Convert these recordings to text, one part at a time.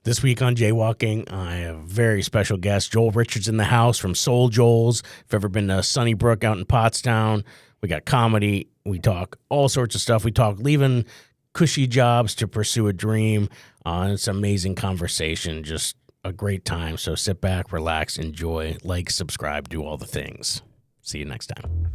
This week on Jaywalking, I have a very special guest, Joel Richardson in the house from Soul Joel's. If you've ever been to Sunnybrook out in Pottstown, we got comedy. We talk all sorts of stuff. We talk leaving cushy jobs to pursue a dream. And it's an amazing conversation, just a great time. So sit back, relax, enjoy, like, subscribe, do all the things. See you next time.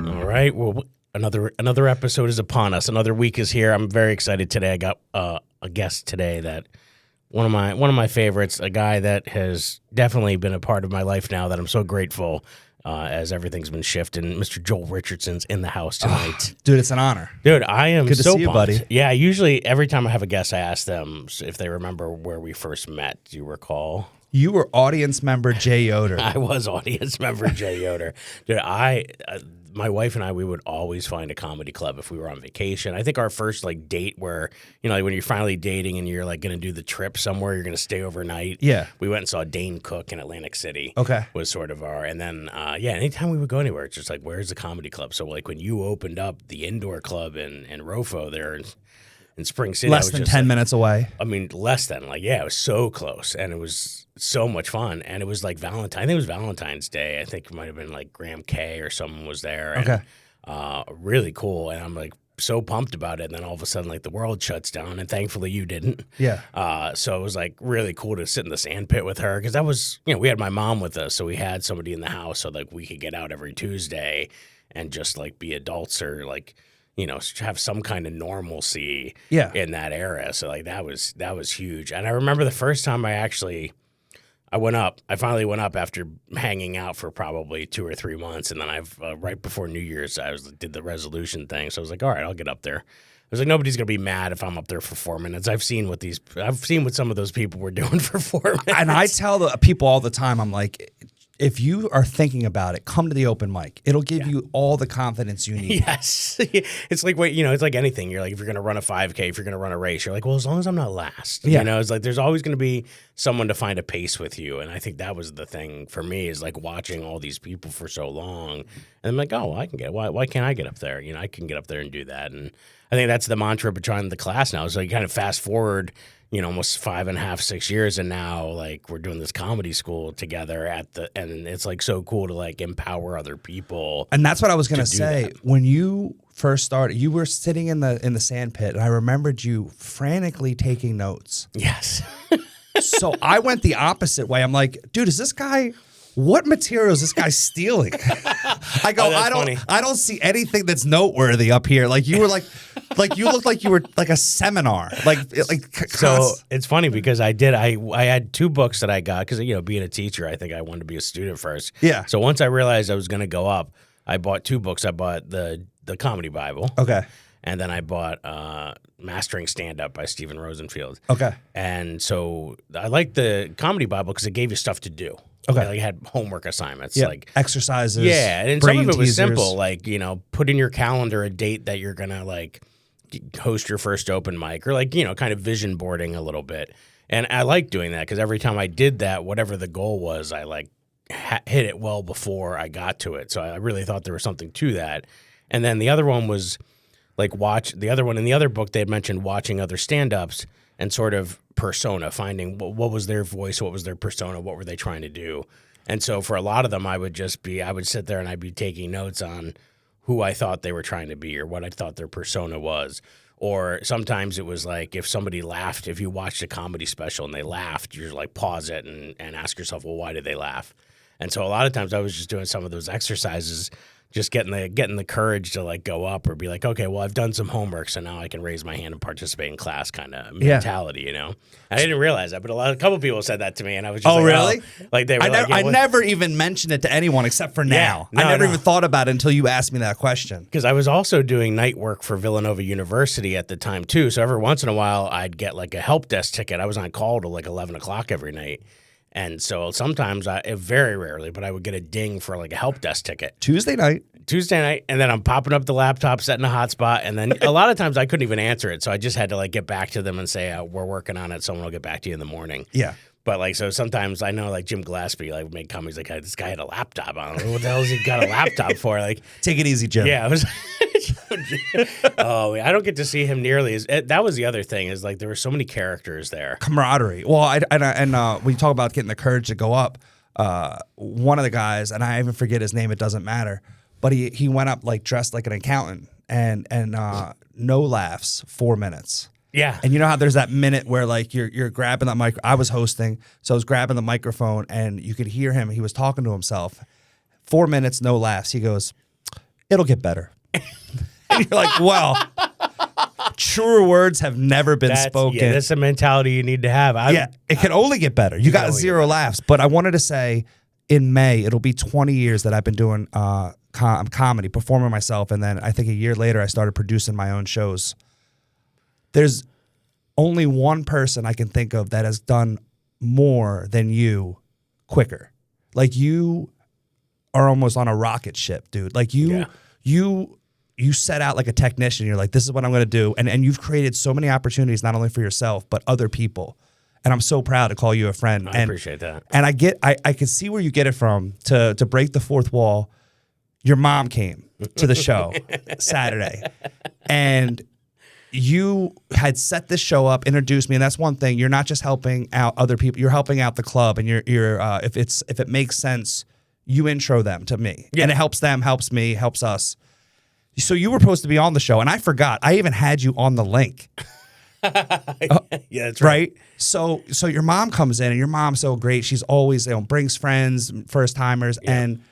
All right, well, another episode is upon us. Another week is here. I'm very excited today. I got a guest today that one of my favorites, a guy that has definitely been a part of my life now that I'm so grateful as everything's been shifting. Mr. Joel Richardson's in the house tonight. Dude, it's an honor. Dude, I am Good to so see you, pumped. buddy. Yeah, usually every time I have a guest, I ask them if they remember where we first met. Do you recall? You were audience member Jay Yoder. I was audience member Jay Yoder. Dude, my wife and I, we would always find a comedy club if we were on vacation. I think our first date where, like when you're finally dating and you're going to do the trip somewhere, you're going to stay overnight. Yeah. We went and saw Dane Cook in Atlantic City. Okay. Was sort of and then, anytime we would go anywhere, it's just where's the comedy club? So when you opened up the indoor club in Rofo there in Spring City. Less than 10 minutes away. I mean, less than. It was so close. And it was so much fun. And it was Valentine. I think it was Valentine's Day. I think it might have been Graham K or someone was there. And, okay. Really cool. And I'm so pumped about it. And then all of a sudden, the world shuts down. And thankfully, you didn't. Yeah. So it was really cool to sit in the sand pit with her. Because that was, we had my mom with us. So we had somebody in the house so we could get out every Tuesday and just be adults or have some kind of normalcy in that era. So that was huge. And I remember the first time I finally went up after hanging out for probably 2 or 3 months. And then right before New Year's, did the resolution thing. So I was all right, I'll get up there. I was nobody's going to be mad if I'm up there for 4 minutes. I've seen what some of those people were doing for 4 minutes. And I tell the people all the time, I'm like, if you are thinking about it, come to the open mic. It'll give you all the confidence you need. Yes. It's it's like anything. You're if you're going to run a 5K, if you're going to run a race, you're well, as long as I'm not last. Yeah. It's there's always going to be someone to find a pace with you. And I think that was the thing for me is watching all these people for so long. And I'm oh, I can why can't I get up there? I can get up there and do that. And I think that's the mantra behind the class now. So you kind of fast forward, almost 5.5, 6 years, and now we're doing this comedy school together and it's so cool to empower other people. And that's what I was gonna say. That. When you first started, you were sitting in the sand pit, and I remembered you frantically taking notes. Yes. So I went the opposite way. I'm dude, is this guy? What material is this guy stealing? I go, I don't see anything that's noteworthy up here. You were you looked like you were a seminar. So it's funny because I had 2 books that I got because being a teacher, I think I wanted to be a student first. Yeah. So once I realized I was going to go up, I bought 2 books. I bought the Comedy Bible. Okay. And then I bought Mastering Stand-Up by Stephen Rosenfield. Okay. And so I liked the Comedy Bible because it gave you stuff to do. Okay. You had homework assignments. Yeah. Exercises. Yeah. And some of it was teasers. simple. Put in your calendar a date that you're going to host your first open mic or kind of vision boarding a little bit. And I like doing that because every time I did that, whatever the goal was, I hit it well before I got to it. So I really thought there was something to that. And then the other one was in the other book, they had mentioned watching other stand-ups and sort of persona, finding what was their voice, what was their persona, what were they trying to do. And so for a lot of them, I would sit there and I'd be taking notes on who I thought they were trying to be or what I thought their persona was. Or sometimes it was if somebody laughed, if you watched a comedy special and they laughed, you're pause it and ask yourself, well, why did they laugh? And so a lot of times I was just doing some of those exercises, just getting the courage to go up or be okay, well, I've done some homework, so now I can raise my hand and participate in class kind of mentality, I didn't realize that, but a couple people said that to me, and I was just really? They were I never even mentioned it to anyone except for now. I never even thought about it until you asked me that question. Because I was also doing night work for Villanova University at the time too, so every once in a while I'd get a help desk ticket. I was on call till 11 o'clock every night. And so sometimes, very rarely, but I would get a ding for a help desk ticket. Tuesday night, and then I'm popping up the laptop, setting a hotspot, and then a lot of times I couldn't even answer it, so I just had to get back to them and say, we're working on it, someone will get back to you in the morning. Yeah. But like, so sometimes I know like Jim Gillespie like make comments like, this guy had a laptop. I don't know what the hell has he got a laptop for? Like, take it easy, Jim. Yeah, I was. Oh, I don't get to see him nearly as. That was the other thing is like there were so many characters there. Camaraderie. Well, and when you talk about getting the courage to go up, one of the guys, and I even forget his name. It doesn't matter. But he went up like dressed like an accountant and no laughs, 4 minutes. Yeah. And you know how there's that minute where like you're grabbing that mic. I was hosting, so I was grabbing the microphone and you could hear him. He was talking to himself. 4 minutes, no laughs. He goes, "It'll get better." And you're like, well, truer words have never been spoken. Yeah, that's the mentality you need to have. It can only get better. You got 0 laughs. But I wanted to say in May, it'll be 20 years that I've been doing comedy, performing myself. And then I think a year later, I started producing my own shows. There's only one person I can think of that has done more than you quicker. Like you are almost on a rocket ship, dude. Like you set out like a technician. You're like, this is what I'm going to do. And you've created so many opportunities, not only for yourself, but other people. And I'm so proud to call you a friend. I appreciate that. And I can see where you get it from to break the fourth wall. Your mom came to the show Saturday and you had set this show up, introduced me. And that's one thing. You're not just helping out other people. You're helping out the club. And you're if it makes sense, you intro them to me. Yeah. And it helps them, helps me, helps us. So you were supposed to be on the show, and I forgot. I even had you on the link. Yeah, that's right. So your mom comes in, and your mom's so great. She's always brings friends, first timers, and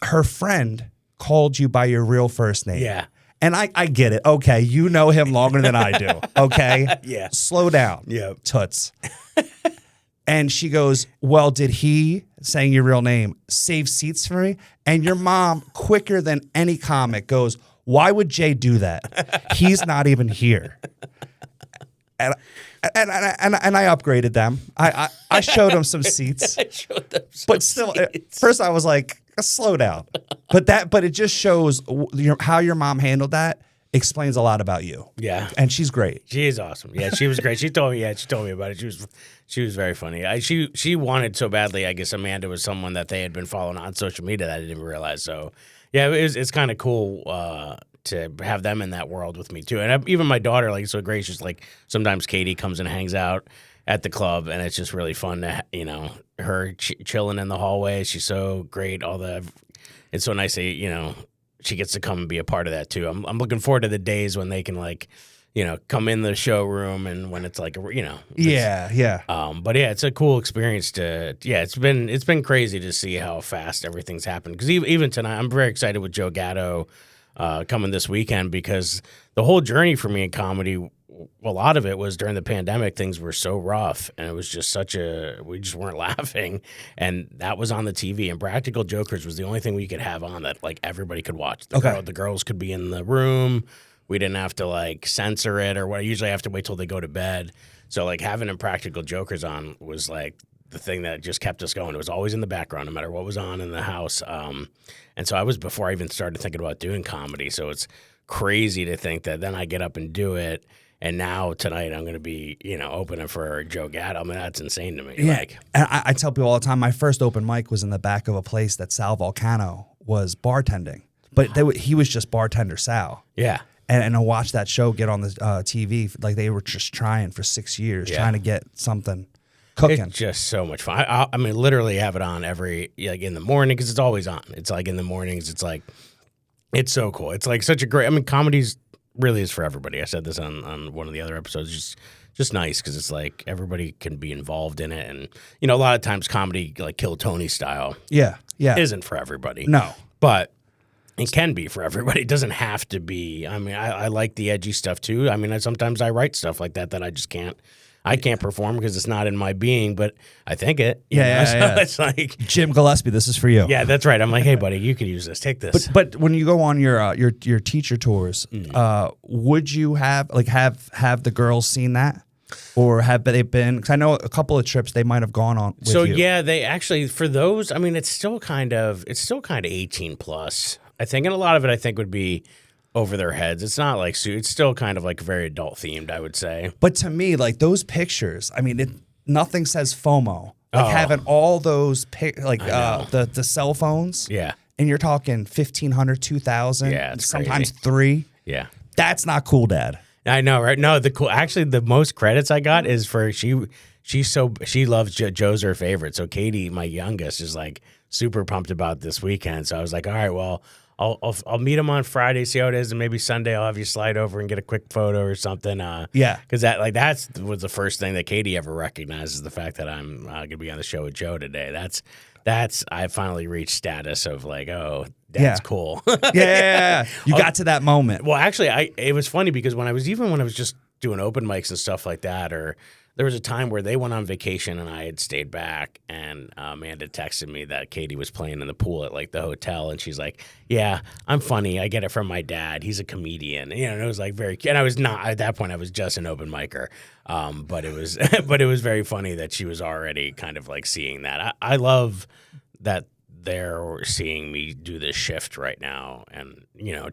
her friend called you by your real first name. Yeah. And I get it. Okay, you know him longer than I do. Okay? Yeah. Slow down. Yeah. Toots. And she goes, well, did he, saying your real name, save seats for me? And your mom, quicker than any comic, goes, why would Jay do that? He's not even here. And I upgraded them. I showed them some seats. I showed them some but still, at first I was like, slow down. But it just shows how your mom handled that. Explains a lot about you. Yeah. And she's great. She is awesome. Yeah, she was great. She told me about it. She was very funny. She wanted so badly, I guess Amanda was someone that they had been following on social media that I didn't realize. So yeah, it's kind of cool to have them in that world with me too. And even my daughter, like, so gracious. Like sometimes Katie comes and hangs out at the club, and it's just really fun to her chilling in the hallway. She's so great. It's so nice that she gets to come and be a part of that too. I'm looking forward to the days when they can come in the showroom and when it's like yeah. But yeah, it's a cool experience it's been crazy to see how fast everything's happened. Because even tonight, I'm very excited with Joe Gatto coming this weekend, because the whole journey for me in comedy, a lot of it was during the pandemic. Things were so rough, and it was just we just weren't laughing, and that was on the TV. And Practical Jokers was the only thing we could have on that like everybody could watch. The girls could be in the room. We didn't have to like censor it or what. I usually have to wait till they go to bed. So like having Impractical Jokers on was like the thing that just kept us going. It was always in the background, no matter what was on in the house. And so I was before I even started thinking about doing comedy. So it's crazy to think that then I get up and do it. And now tonight I'm going to be, opening for Joe Gatto. I mean, that's insane to me. Yeah. Like, and I tell people all the time, my first open mic was in the back of a place that Sal Volcano was bartending. But he was just bartender Sal. Yeah. And I watched that show get on the TV. Like they were just trying for 6 years, trying to get something cooking. It's just so much fun. I mean, literally have it on in the morning, because it's always on. It's like in the mornings. It's like, it's so cool. It's like such a great, comedy's really is for everybody. I said this on one of the other episodes. Just nice, because it's like everybody can be involved in it. And, a lot of times comedy, like Kill Tony style, isn't for everybody. No. But it can be for everybody. It doesn't have to be. I mean, I like the edgy stuff too. I mean, sometimes I write stuff like that I just can't. I can't perform because it's not in my being, but I think it. Yeah. It's like Jim Gillespie, this is for you. Yeah, that's right. I'm like, hey, buddy, you can use this. Take this. But when you go on your teacher tours, would you have the girls seen that, or have they been? Because I know a couple of trips they might have gone on. With you. Yeah, they actually for those. I mean, it's still kind of 18 plus. I think, and a lot of it I think would be over their heads. It's not like it's still kind of like very adult themed, I would say. But to me, like those pictures, I mean, nothing says FOMO. Like having all those the cell phones. Yeah. And you're talking 1,500, 2,000. Yeah, it's sometimes crazy. 3. Yeah. That's not cool, Dad. I know, right? No, actually the most credits I got is for she loves Joe's her favorite. So Katie, my youngest, is like super pumped about this weekend. So I was like, all right, well, I'll meet him on Friday, see how it is, and maybe Sunday I'll have you slide over and get a quick photo or something. Yeah, because that was the first thing that Katie ever recognized, is the fact that I'm gonna be on the show with Joe today. That's I finally reached status of like, oh, that's cool. Yeah. You got to that moment. Well, actually, it was funny because when I was just doing open mics and stuff like that, or there was a time where they went on vacation and I had stayed back, and Amanda texted me that Katie was playing in the pool at like the hotel, and she's like, "Yeah, I'm funny. I get it from my dad. He's a comedian." And it was like very, and I was not at that point. I was just an open micer, but it was, but it was very funny that she was already kind of like seeing that. I love that they're seeing me do this shift right now, and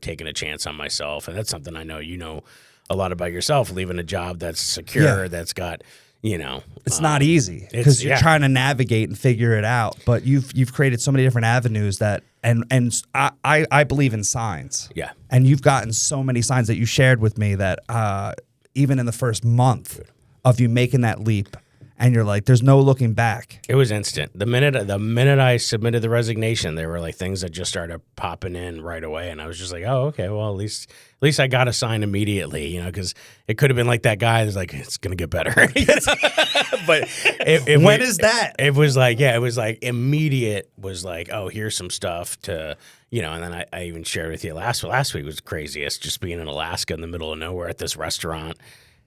taking a chance on myself, and that's something I know a lot about yourself, leaving a job that's secure, that's got, it's not easy because you're trying to navigate and figure it out. But you've created so many different avenues that, and I believe in signs. Yeah. And you've gotten so many signs that you shared with me that even in the first month of you making that leap, and you're like, there's no looking back. It was instant. The minute I submitted the resignation, there were like things that just started popping in right away, and I was just like, oh, okay, well, at least I got a sign immediately, because it could have been like that guy that's like, it's gonna get better. But when is that? It was like, it was like immediate. Was like, oh, here's some stuff to, and then I even shared with you last week was craziest, just being in Alaska in the middle of nowhere at this restaurant.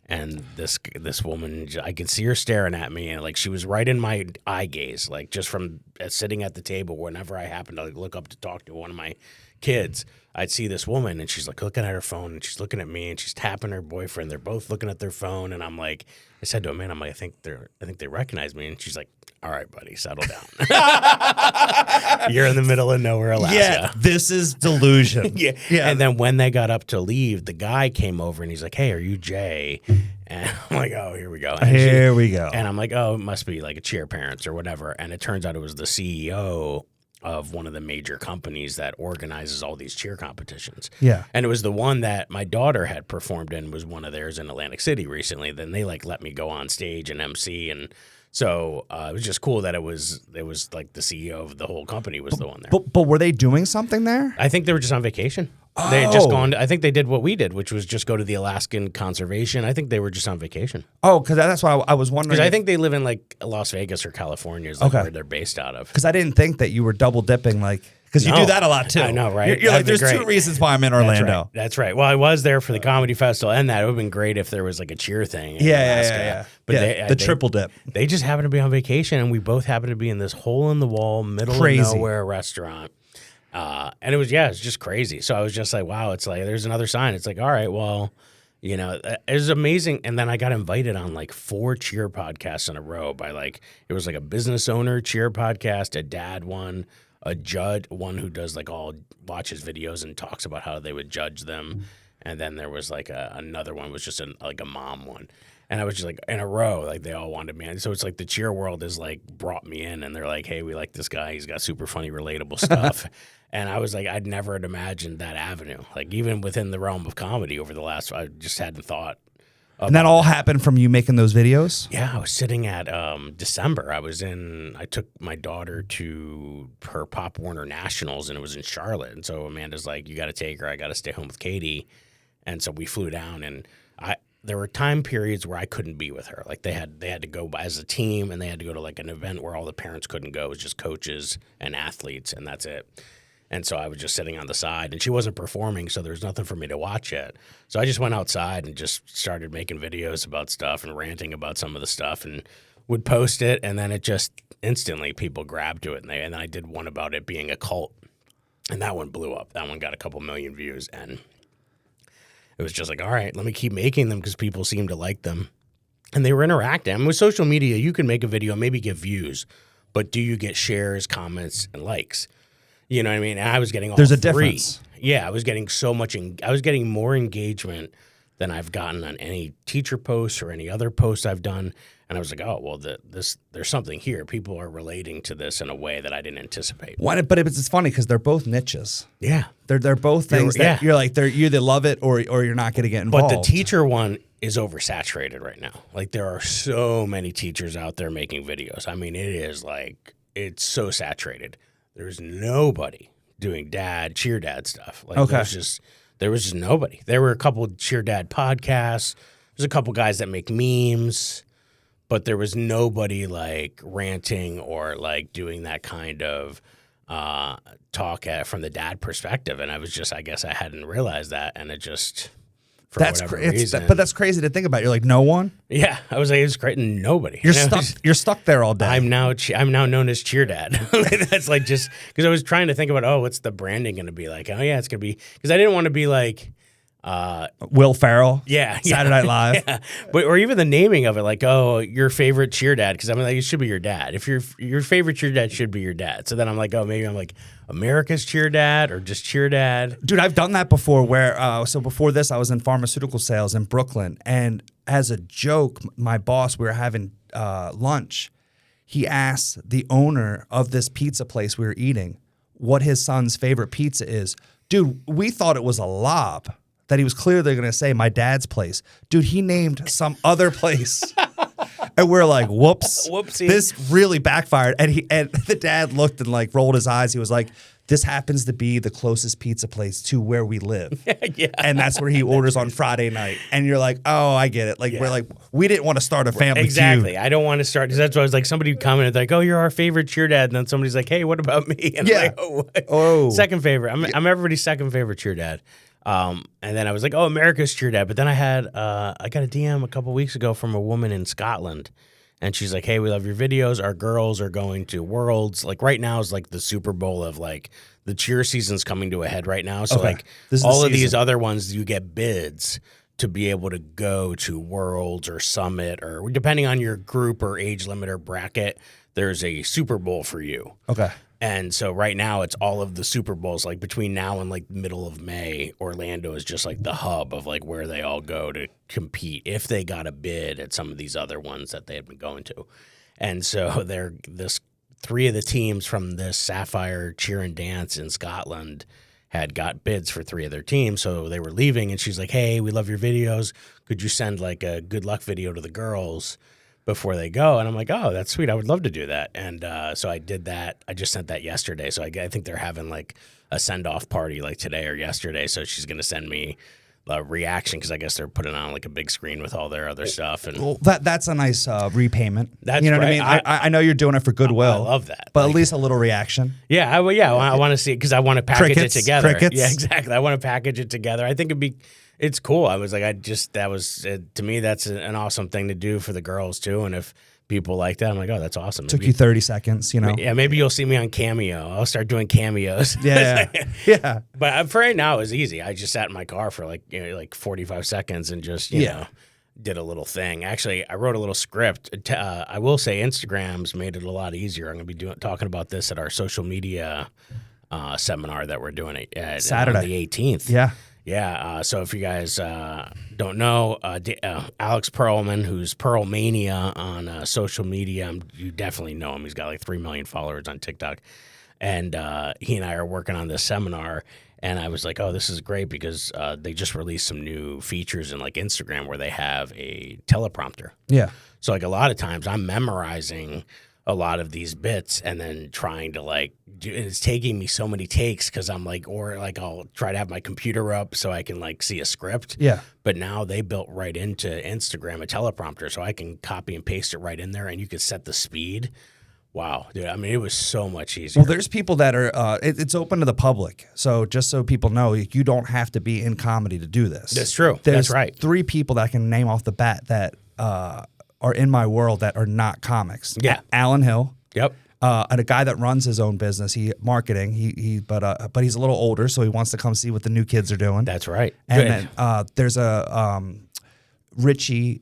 And this woman, I could see her staring at me, and like she was right in my eye gaze, like just from sitting at the table. Whenever I happened to look up to talk to one of my kids, I'd see this woman, and she's like looking at her phone, and she's looking at me, and she's tapping her boyfriend. They're both looking at their phone, and I'm like, I said to him, man, I'm like, I think they recognize me, and she's like, all right, buddy, settle down. You're in the middle of nowhere, Alaska. Yeah, this is delusion. Yeah. And then when they got up to leave, the guy came over and he's like, hey, are you Jay? And I'm like, oh, here we go. And we go. And I'm like, oh, it must be like a Cheer Parents or whatever. And it turns out it was the CEO of one of the major companies that organizes all these cheer competitions. Yeah. And it was the one that my daughter had performed in, was one of theirs in Atlantic City recently. Then they like let me go on stage and MC, and so it was just cool that it was like the CEO of the whole company was the one there. But were they doing something there? I think they were just on vacation. Oh. They had just gone. I think they did what we did, which was just go to the Alaskan Conservation. I think they were just on vacation. Oh, because that's why I was wondering. Because I think they live in like Las Vegas or California is like where they're based out of. Because I didn't think that you were double dipping, like, because you do that a lot too. I know, right? You're like, there's 2 reasons why I'm in Orlando. That's right. Well, I was there for the comedy festival, and that it would have been great if there was like a cheer thing. Yeah. But the triple dip. They just happened to be on vacation, and we both happened to be in this hole in the wall, middle of nowhere restaurant. And it was just crazy. So I was just like, wow, it's like, there's another sign. It's like, all right, well, it was amazing. And then I got invited on like 4 cheer podcasts in a row by like, it was like a business owner cheer podcast, a dad one, a judge, one who does like watches videos and talks about how they would judge them. And then there was like another one was just like a mom one. And I was just like in a row, like they all wanted me. And so it's like the cheer world has like brought me in, and they're like, hey, we like this guy. He's got super funny, relatable stuff. And I was like, I'd never had imagined that avenue. Like even within the realm of comedy over the last, I just hadn't thought. And that all happened from you making those videos? Yeah, I was sitting at December. I took my daughter to her Pop Warner Nationals, and it was in Charlotte. And so Amanda's like, you got to take her. I got to stay home with Katie. And so we flew down, and there were time periods where I couldn't be with her. Like they had to go as a team, and they had to go to like an event where all the parents couldn't go. It was just coaches and athletes, and that's it. And so I was just sitting on the side, and she wasn't performing, so there was nothing for me to watch yet. So I just went outside and just started making videos about stuff and ranting about some of the stuff, and would post it, and then it just instantly people grabbed to it. And I did one about it being a cult, and that one blew up. That one got a couple million views, and it was just like, all right, let me keep making them because people seem to like them. And they were interacting. I mean, with social media, you can make a video, maybe get views, but do you get shares, comments, and likes? You know what I mean? And I was getting all There's a 3. difference. Yeah, I was getting so much. I was getting more engagement than I've gotten on any teacher posts or any other posts I've done. And I was like, oh, well, there's something here. People are relating to this in a way that I didn't anticipate. But it's funny because they're both niches. Yeah. They're both things that you're like, you either love it or you're not going to get involved. But the teacher one is oversaturated right now. Like, there are so many teachers out there making videos. I mean, it is like, it's so saturated. There's nobody doing cheer dad stuff. Like, there was just nobody. There were a couple of cheer dad podcasts. There's a couple guys that make memes, but there was nobody like ranting or like doing that kind of talk from the dad perspective. And I guess I hadn't realized that, and it just for whatever reason. But that's crazy to think about. You're like, no one. Yeah, I was like, it's great, and nobody. You're stuck. You're stuck there all day. I'm now known as cheer dad. That's like, just because I was trying to think about, what's the branding going to be like? Oh yeah, it's going to be, because I didn't want to be like Will Ferrell. Yeah, Saturday Night Live. Yeah. But or even the naming of it, like, oh, your favorite cheer dad, because I'm like, it should be your dad. If your favorite cheer dad should be your dad. So then I'm like, oh, maybe I'm like America's cheer dad or just cheer dad. Dude, I've done that before. Where so before this, I was in pharmaceutical sales in Brooklyn, and as a joke, my boss, we were having lunch. He asked the owner of this pizza place we were eating what his son's favorite pizza is. Dude, we thought it was a lob. That he was clearly going to say my dad's place. Dude, he named some other place. And we're like, whoops. Whoopsie. This really backfired. And the dad looked and like rolled his eyes. He was like, this happens to be the closest pizza place to where we live. Yeah. And that's where he orders on Friday night. And you're like, oh, I get it. Like, we're like, we didn't want to start a family Exactly. feud. I don't want to start, because that's why I was like, somebody commented like, oh, you're our favorite cheer dad. And then somebody's like, hey, what about me? And I'm like, oh. Second favorite. I'm everybody's second favorite cheer dad. And then I was like, oh, America's cheer dad. But then I got a DM a couple weeks ago from a woman in Scotland. And she's like, hey, we love your videos. Our girls are going to Worlds. Like, right now is like the Super Bowl of like the cheer season's coming to a head right now. So like all of these other ones, you get bids to be able to go to Worlds or Summit, or depending on your group or age limit or bracket, there's a Super Bowl for you. Okay. And so right now it's all of the Super Bowls. Like between now and like middle of May, Orlando is just like the hub of like where they all go to compete if they got a bid at some of these other ones that they had been going to. And so three of the teams from this Sapphire Cheer and Dance in Scotland had got bids for three of their teams. So they were leaving, and she's like, hey, we love your videos. Could you send like a good luck video to the girls before they go? And I'm like, oh, that's sweet. I would love to do that. And so I did that. I just sent that yesterday. So I think they're having like a send-off party like today or yesterday. So she's going to send me a reaction, because I guess they're putting on like a big screen with all their other stuff. And well, that's a nice repayment. That's you know right. what I mean? I know you're doing it for goodwill. I love that. But at least a little reaction. Yeah, I want to see it, because I want to package it together. Crickets. Yeah, exactly. I want to package it together. I think it's cool. I was like, to me, that's an awesome thing to do for the girls too. And if people like that, I'm like, oh, that's awesome. Took you 30 seconds, you know? Yeah, maybe you'll see me on Cameo. I'll start doing cameos. Yeah. Yeah. But for right now, it was easy. I just sat in my car for like 45 seconds and just, you know, did a little thing. Actually, I wrote a little script. I will say Instagram's made it a lot easier. I'm going to be talking about this at our social media seminar that we're doing Saturday. On the 18th. Yeah. Yeah, so if you guys don't know, Alex Pearlman, who's Pearl Mania on social media, you definitely know him. He's got like 3 million followers on TikTok. And he and I are working on this seminar. And I was like, oh, this is great, because they just released some new features in like Instagram where they have a teleprompter. Yeah. So like a lot of times I'm memorizing a lot of these bits and then trying to like do, and it's taking me so many takes, because I'm like, or like I'll try to have my computer up so I can like see a script. Yeah. But now they built right into Instagram a teleprompter, so I can copy and paste it right in there, and you can set the speed. Wow, dude. I mean, it was so much easier. Well, there's people that are, it's open to the public. So just so people know, you don't have to be in comedy to do this. That's true. There's That's right. 3 people that I can name off the bat that are in my world that are not comics. Yeah. Alan Hill. Yep. And a guy that runs his own business, marketing. But he's a little older, so he wants to come see what the new kids are doing. That's right. And then there's a Richie.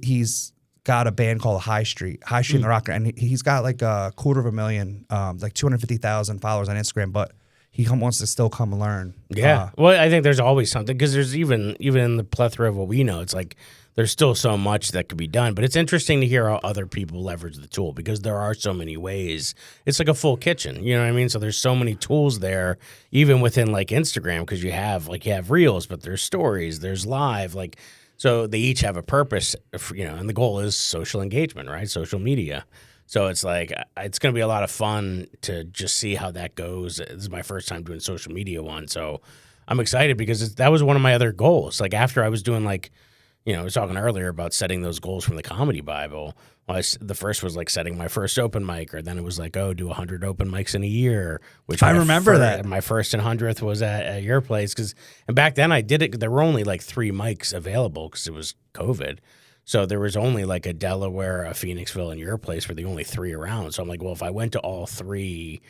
He's got a band called High Street and the Rocker, and he's got like 250,000 followers on Instagram. But he wants to still come and learn. Yeah. Well, I think there's always something, because there's even in the plethora of what we know, it's like there's still so much that could be done. But it's interesting to hear how other people leverage the tool, because there are so many ways. It's like a full kitchen, you know what I mean? So there's so many tools there, even within like Instagram, because you have reels, but there's stories, there's live, like, so they each have a purpose, and the goal is social engagement, right? Social media. So it's like, it's going to be a lot of fun to just see how that goes. This is my first time doing social media one. So I'm excited, because that was one of my other goals. Like, after I was doing I was talking earlier about setting those goals from the Comedy Bible. Well, the first was like setting my first open mic, or then it was like, do 100 open mics in a year. Which I remember that. My first and 100th was at your place. And back then I did it, there were only like 3 mics available because it was COVID. So there was only like a Delaware, a Phoenixville, and your place were the only 3 around. So I'm like, well, if I went to all 3,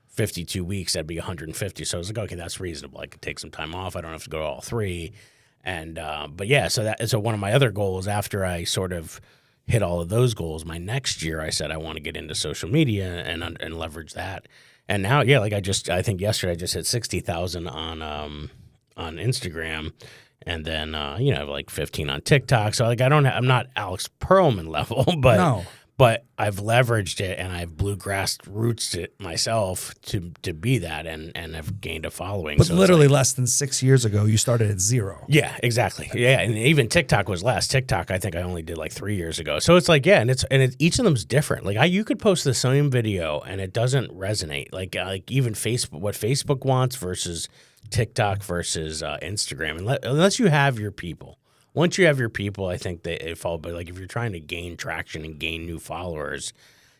52 weeks, that'd be 150. So I was like, okay, that's reasonable. I could take some time off. I don't have to go to all 3. And but yeah, so one of my other goals, after I sort of hit all of those goals, my next year I said I want to get into social media and leverage that. And now, yeah, like I think yesterday I just hit 60,000 on Instagram. And then, like 15 on TikTok. So like, I'm not Alex Perlman level, but I've leveraged it, and I've bluegrass roots it myself to be that, and have gained a following. But so literally less than 6 years ago, you started at 0. Yeah, exactly. Yeah. And even TikTok was less. TikTok, I think I only did like 3 years ago. So it's like, yeah. And each of them's different. Like you could post the same video and it doesn't resonate. Like even Facebook, what Facebook wants versus TikTok versus Instagram, unless you have your people. Once you have your people, I think that it follows. But like, if you're trying to gain traction and gain new followers,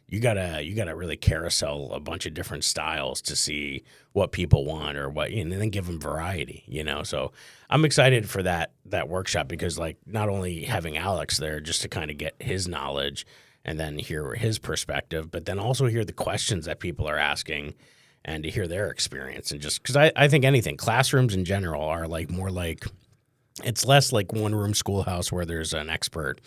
you gotta really carousel a bunch of different styles to see what people want, or what, and then give them variety. So I'm excited for that workshop, because like, not only having Alex there just to kind of get his knowledge and then hear his perspective, but then also hear the questions that people are asking, and to hear their experience. And just because I think classrooms in general are like more like, it's less like one room schoolhouse where there's an expert,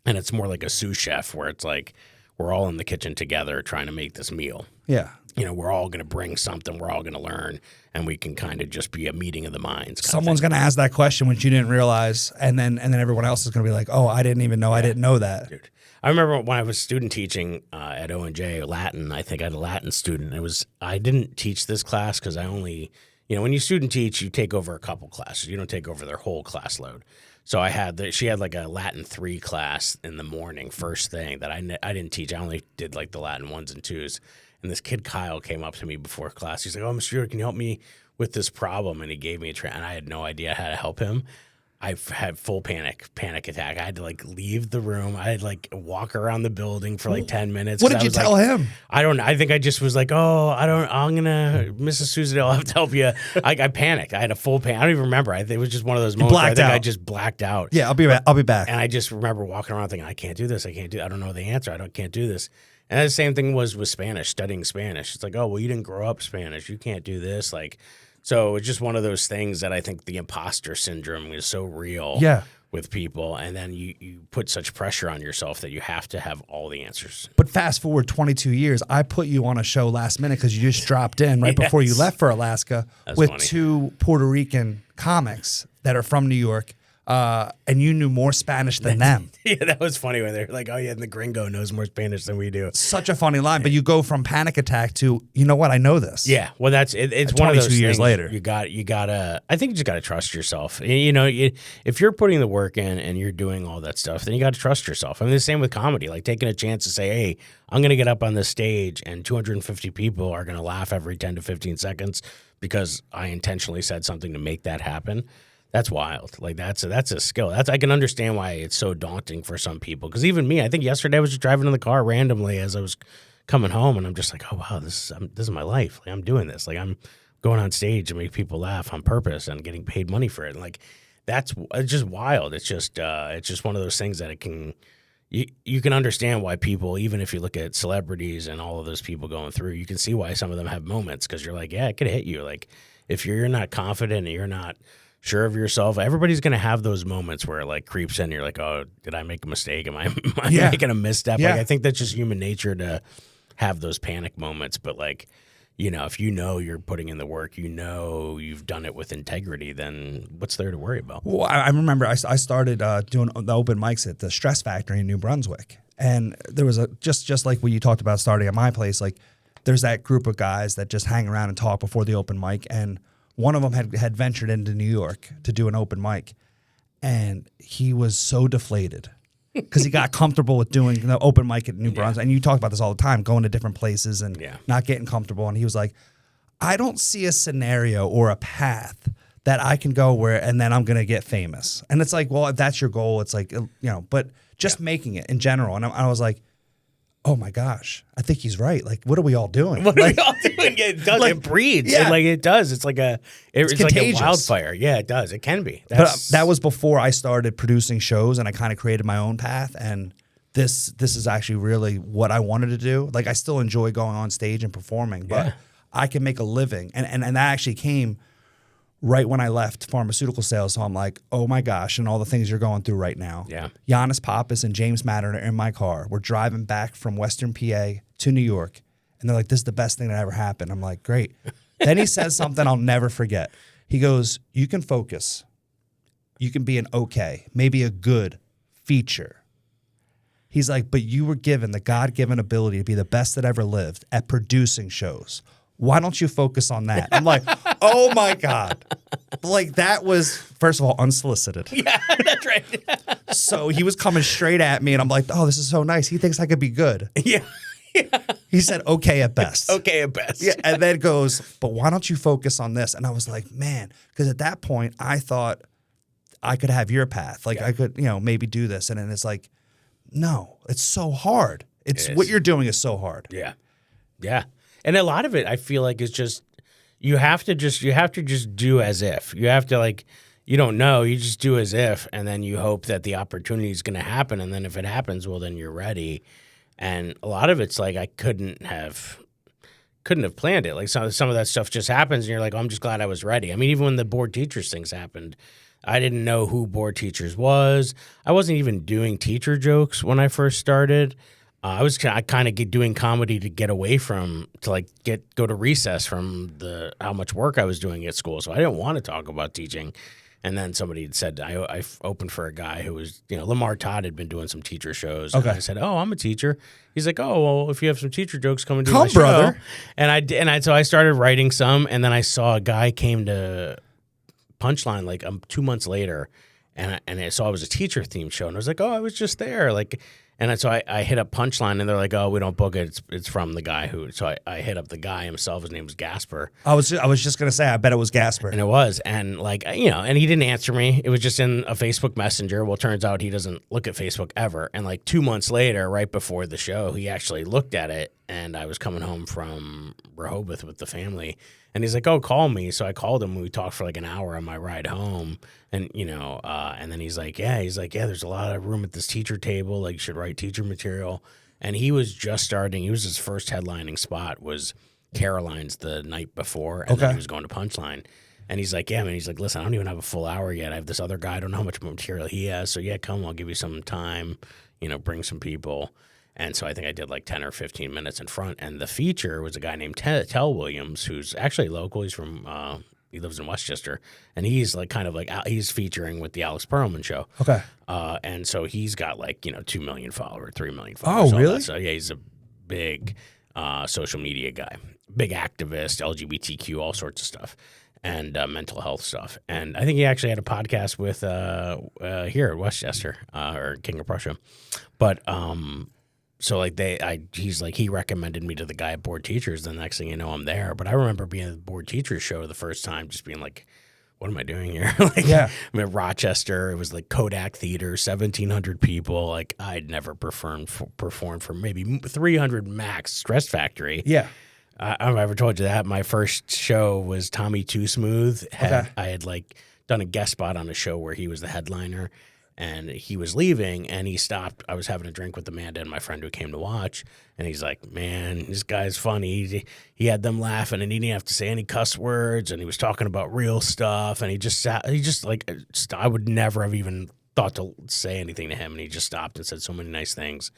and it's more like a sous chef where it's like we're all in the kitchen together trying to make this meal. Yeah. We're all going to bring something, we're all going to learn, and we can kind of just be a meeting of the minds. Someone's going to ask that question which you didn't realize, and then everyone else is going to be like, oh, I didn't even know. Yeah. I didn't know that. Dude. I remember when I was student teaching at O&J Latin, I think I had a Latin student. I didn't teach this class because I only, when you student teach, you take over a couple classes. You don't take over their whole class load. So she had like a Latin 3 class in the morning, first thing, that I didn't teach. I only did like the Latin 1s and 2s. And this kid, Kyle, came up to me before class. He's like, oh, Mr. Stewart, can you help me with this problem? And he gave me and I had no idea how to help him. I've had full panic attack. I had to like leave the room. I had like walk around the building for like 10 minutes. What did you tell him? I don't know. I think I just was like, Mrs. Susan, I'll have to help you. I panicked. I had a full panic. I don't even remember. It was just one of those moments where I think I just blacked out. Yeah, I'll be back. And I just remember walking around thinking, I can't do this. I don't know the answer. Can't do this. And the same thing was with Spanish, studying Spanish. It's like, oh, well, you didn't grow up Spanish. You can't do this. Like, so it's just one of those things that I think the imposter syndrome is so real with people. And then you put such pressure on yourself that you have to have all the answers. But fast forward 22 years, I put you on a show last minute because you just dropped in right before you left for Alaska. That's with funny. 2 Puerto Rican comics that are from New York. And you knew more Spanish than them. Yeah, that was funny when they're like, oh, yeah, and the gringo knows more Spanish than we do. Such a funny line. But you go from panic attack to, you know what, I know this. Yeah, well, it's one of those 22 years things later. You gotta, I think you just got to trust yourself. If you're putting the work in and you're doing all that stuff, then you got to trust yourself. I mean, the same with comedy, like taking a chance to say, hey, I'm going to get up on this stage and 250 people are going to laugh every 10 to 15 seconds because I intentionally said something to make that happen. That's wild. Like that's a skill. I can understand why it's so daunting for some people. Because even me, I think yesterday I was just driving in the car randomly as I was coming home, and I'm just like, oh wow, this is my life. Like I'm doing this. Like I'm going on stage and make people laugh on purpose and getting paid money for it. And like it's just wild. It's just one of those things that it can. You can understand why people, even if you look at celebrities and all of those people going through, you can see why some of them have moments because you're like, yeah, it could hit you. Like if you're not confident and you're not sure of yourself, everybody's going to have those moments where it like creeps in. You're like, oh, did I make a mistake? Am I making a misstep? Yeah. Like I think that's just human nature to have those panic moments. But like, if you know you're putting in the work, you've done it with integrity, then what's there to worry about? Well, I remember I started doing the open mics at the Stress Factory in New Brunswick. And there was just like what you talked about starting at my place, like there's that group of guys that just hang around and talk before the open mic. And one of them had ventured into New York to do an open mic. And he was so deflated because he got comfortable with doing the open mic at New Brunswick. And you talk about this all the time, going to different places and not getting comfortable. And he was like, I don't see a scenario or a path that I can go where and then I'm going to get famous. And it's like, well, if that's your goal, it's like, but just making it in general. And I was like, oh my gosh, I think he's right. Like, what are we all doing? What are we all doing? It does. It breeds. Yeah. It does. It's like it's like a contagious. wildfire. Yeah, it does. It can be. But that was before I started producing shows and I kind of created my own path. And this is actually really what I wanted to do. Like, I still enjoy going on stage and performing, but I can make a living. And that actually came right when I left pharmaceutical sales. So I'm like, oh my gosh, and all the things you're going through right now. Yeah. Giannis Pappas and James Madden are in my car. We're driving back from Western PA to New York. And they're like, this is the best thing that ever happened. I'm like, great. Then he says something I'll never forget. He goes, you can focus. You can be an okay, maybe a good feature. He's like, but you were given the God-given ability to be the best that ever lived at producing shows. Why don't you focus on that? I'm like, oh my God. Like, that was, first of all, unsolicited. Yeah, that's right. So he was coming straight at me and I'm like, oh, this is so nice. He thinks I could be good. Yeah. He said, okay at best. Okay at best. Yeah, and then goes, but why don't you focus on this? And I was like, man, because at that point I thought I could have your path. Like I could, maybe do this. And then it's like, no, it's so hard. It's what you're doing is so hard. Yeah. Yeah. And a lot of it, I feel like, is just you have to just do as if. You have to, you don't know, you just do as if, and then you hope that the opportunity is going to happen, and then if it happens, well, then you're ready. And a lot of it's like I couldn't have planned it. Like some of that stuff just happens, and you're like, oh, I'm just glad I was ready. I mean, even when the board teachers things happened, I didn't know who board teachers was. I wasn't even doing teacher jokes when I first started. I was kind of doing comedy to get away from, go to recess from how much work I was doing at school. So I didn't want to talk about teaching. And then somebody had said, I opened for a guy who was, Lamar Todd had been doing some teacher shows. Okay. And I said, oh, I'm a teacher. He's like, oh, well, if you have some teacher jokes, come and do my show. Brother. And so I started writing some, and then I saw a guy came to Punchline 2 months later, and I saw it was a teacher themed show, and I was like, oh, I was just there, and so I hit up Punchline, and they're like, oh, we don't book it. It's from the guy who. So I hit up the guy himself. His name was Gasper. I was just gonna say, I bet it was Gasper, and it was, and and he didn't answer me. It was just in a Facebook Messenger. Well, turns out he doesn't look at Facebook ever. And 2 months later, right before the show, he actually looked at it, and I was coming home from Rehoboth with the family. And he's like, oh, call me. So I called him. We talked for an hour on my ride home. And, and then he's like, yeah, there's a lot of room at this teacher table. You should write teacher material. And he was just starting. He was his first headlining spot was Caroline's the night before. And then he was going to Punchline. And he's like, yeah, man. He's like, listen, I don't even have a full hour yet. I have this other guy. I don't know how much material he has. So, yeah, come. I'll give you some time, bring some people. And so I think I did 10 or 15 minutes in front. And the feature was a guy named Tell Williams, who's actually local. He's from, he lives in Westchester. And he's he's featuring with the Alex Perlman show. Okay. And so he's got 2 million followers, 3 million followers. Oh, really? So yeah, he's a big social media guy, big activist, LGBTQ, all sorts of stuff. And mental health stuff. And I think he actually had a podcast with here at Westchester or King of Prussia. But so he recommended me to the guy at Board Teachers. The next thing you know, I'm there. But I remember being at the Board Teachers show the first time, just being like, what am I doing here? I'm in Rochester. It was Kodak Theater, 1,700 people. I'd never performed for maybe 300 max. Stress Factory. Yeah. I don't know if I ever told you that. My first show was Tommy Too Smooth. I had done a guest spot on a show where he was the headliner. And he was leaving, and he stopped. I was having a drink with Amanda and my friend who came to watch, and he's like, man, this guy's funny. He had them laughing, and he didn't have to say any cuss words, and he was talking about real stuff, and I would never have even thought to say anything to him, and he just stopped and said so many nice things.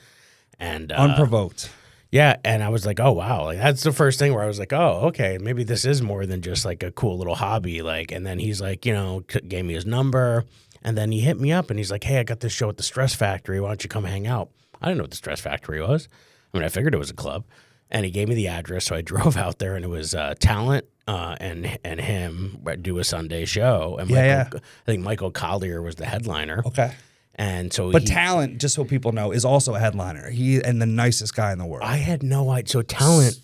And unprovoked. Yeah, and I was like, oh wow, like that's the first thing where I was like, oh okay, maybe this is more than just like a cool little hobby. Like, and then he's like, gave me his number, and then he hit me up and he's like, hey, I got this show at the Stress Factory. Why don't you come hang out? I didn't know what the Stress Factory was. I mean, I figured it was a club, and he gave me the address, so I drove out there, and it was Talent and him do a Sunday show, and I think Michael Collier was the headliner. Okay. And so, Talent, just so people know, is also a headliner. He and the nicest guy in the world. I had no idea. So Talent,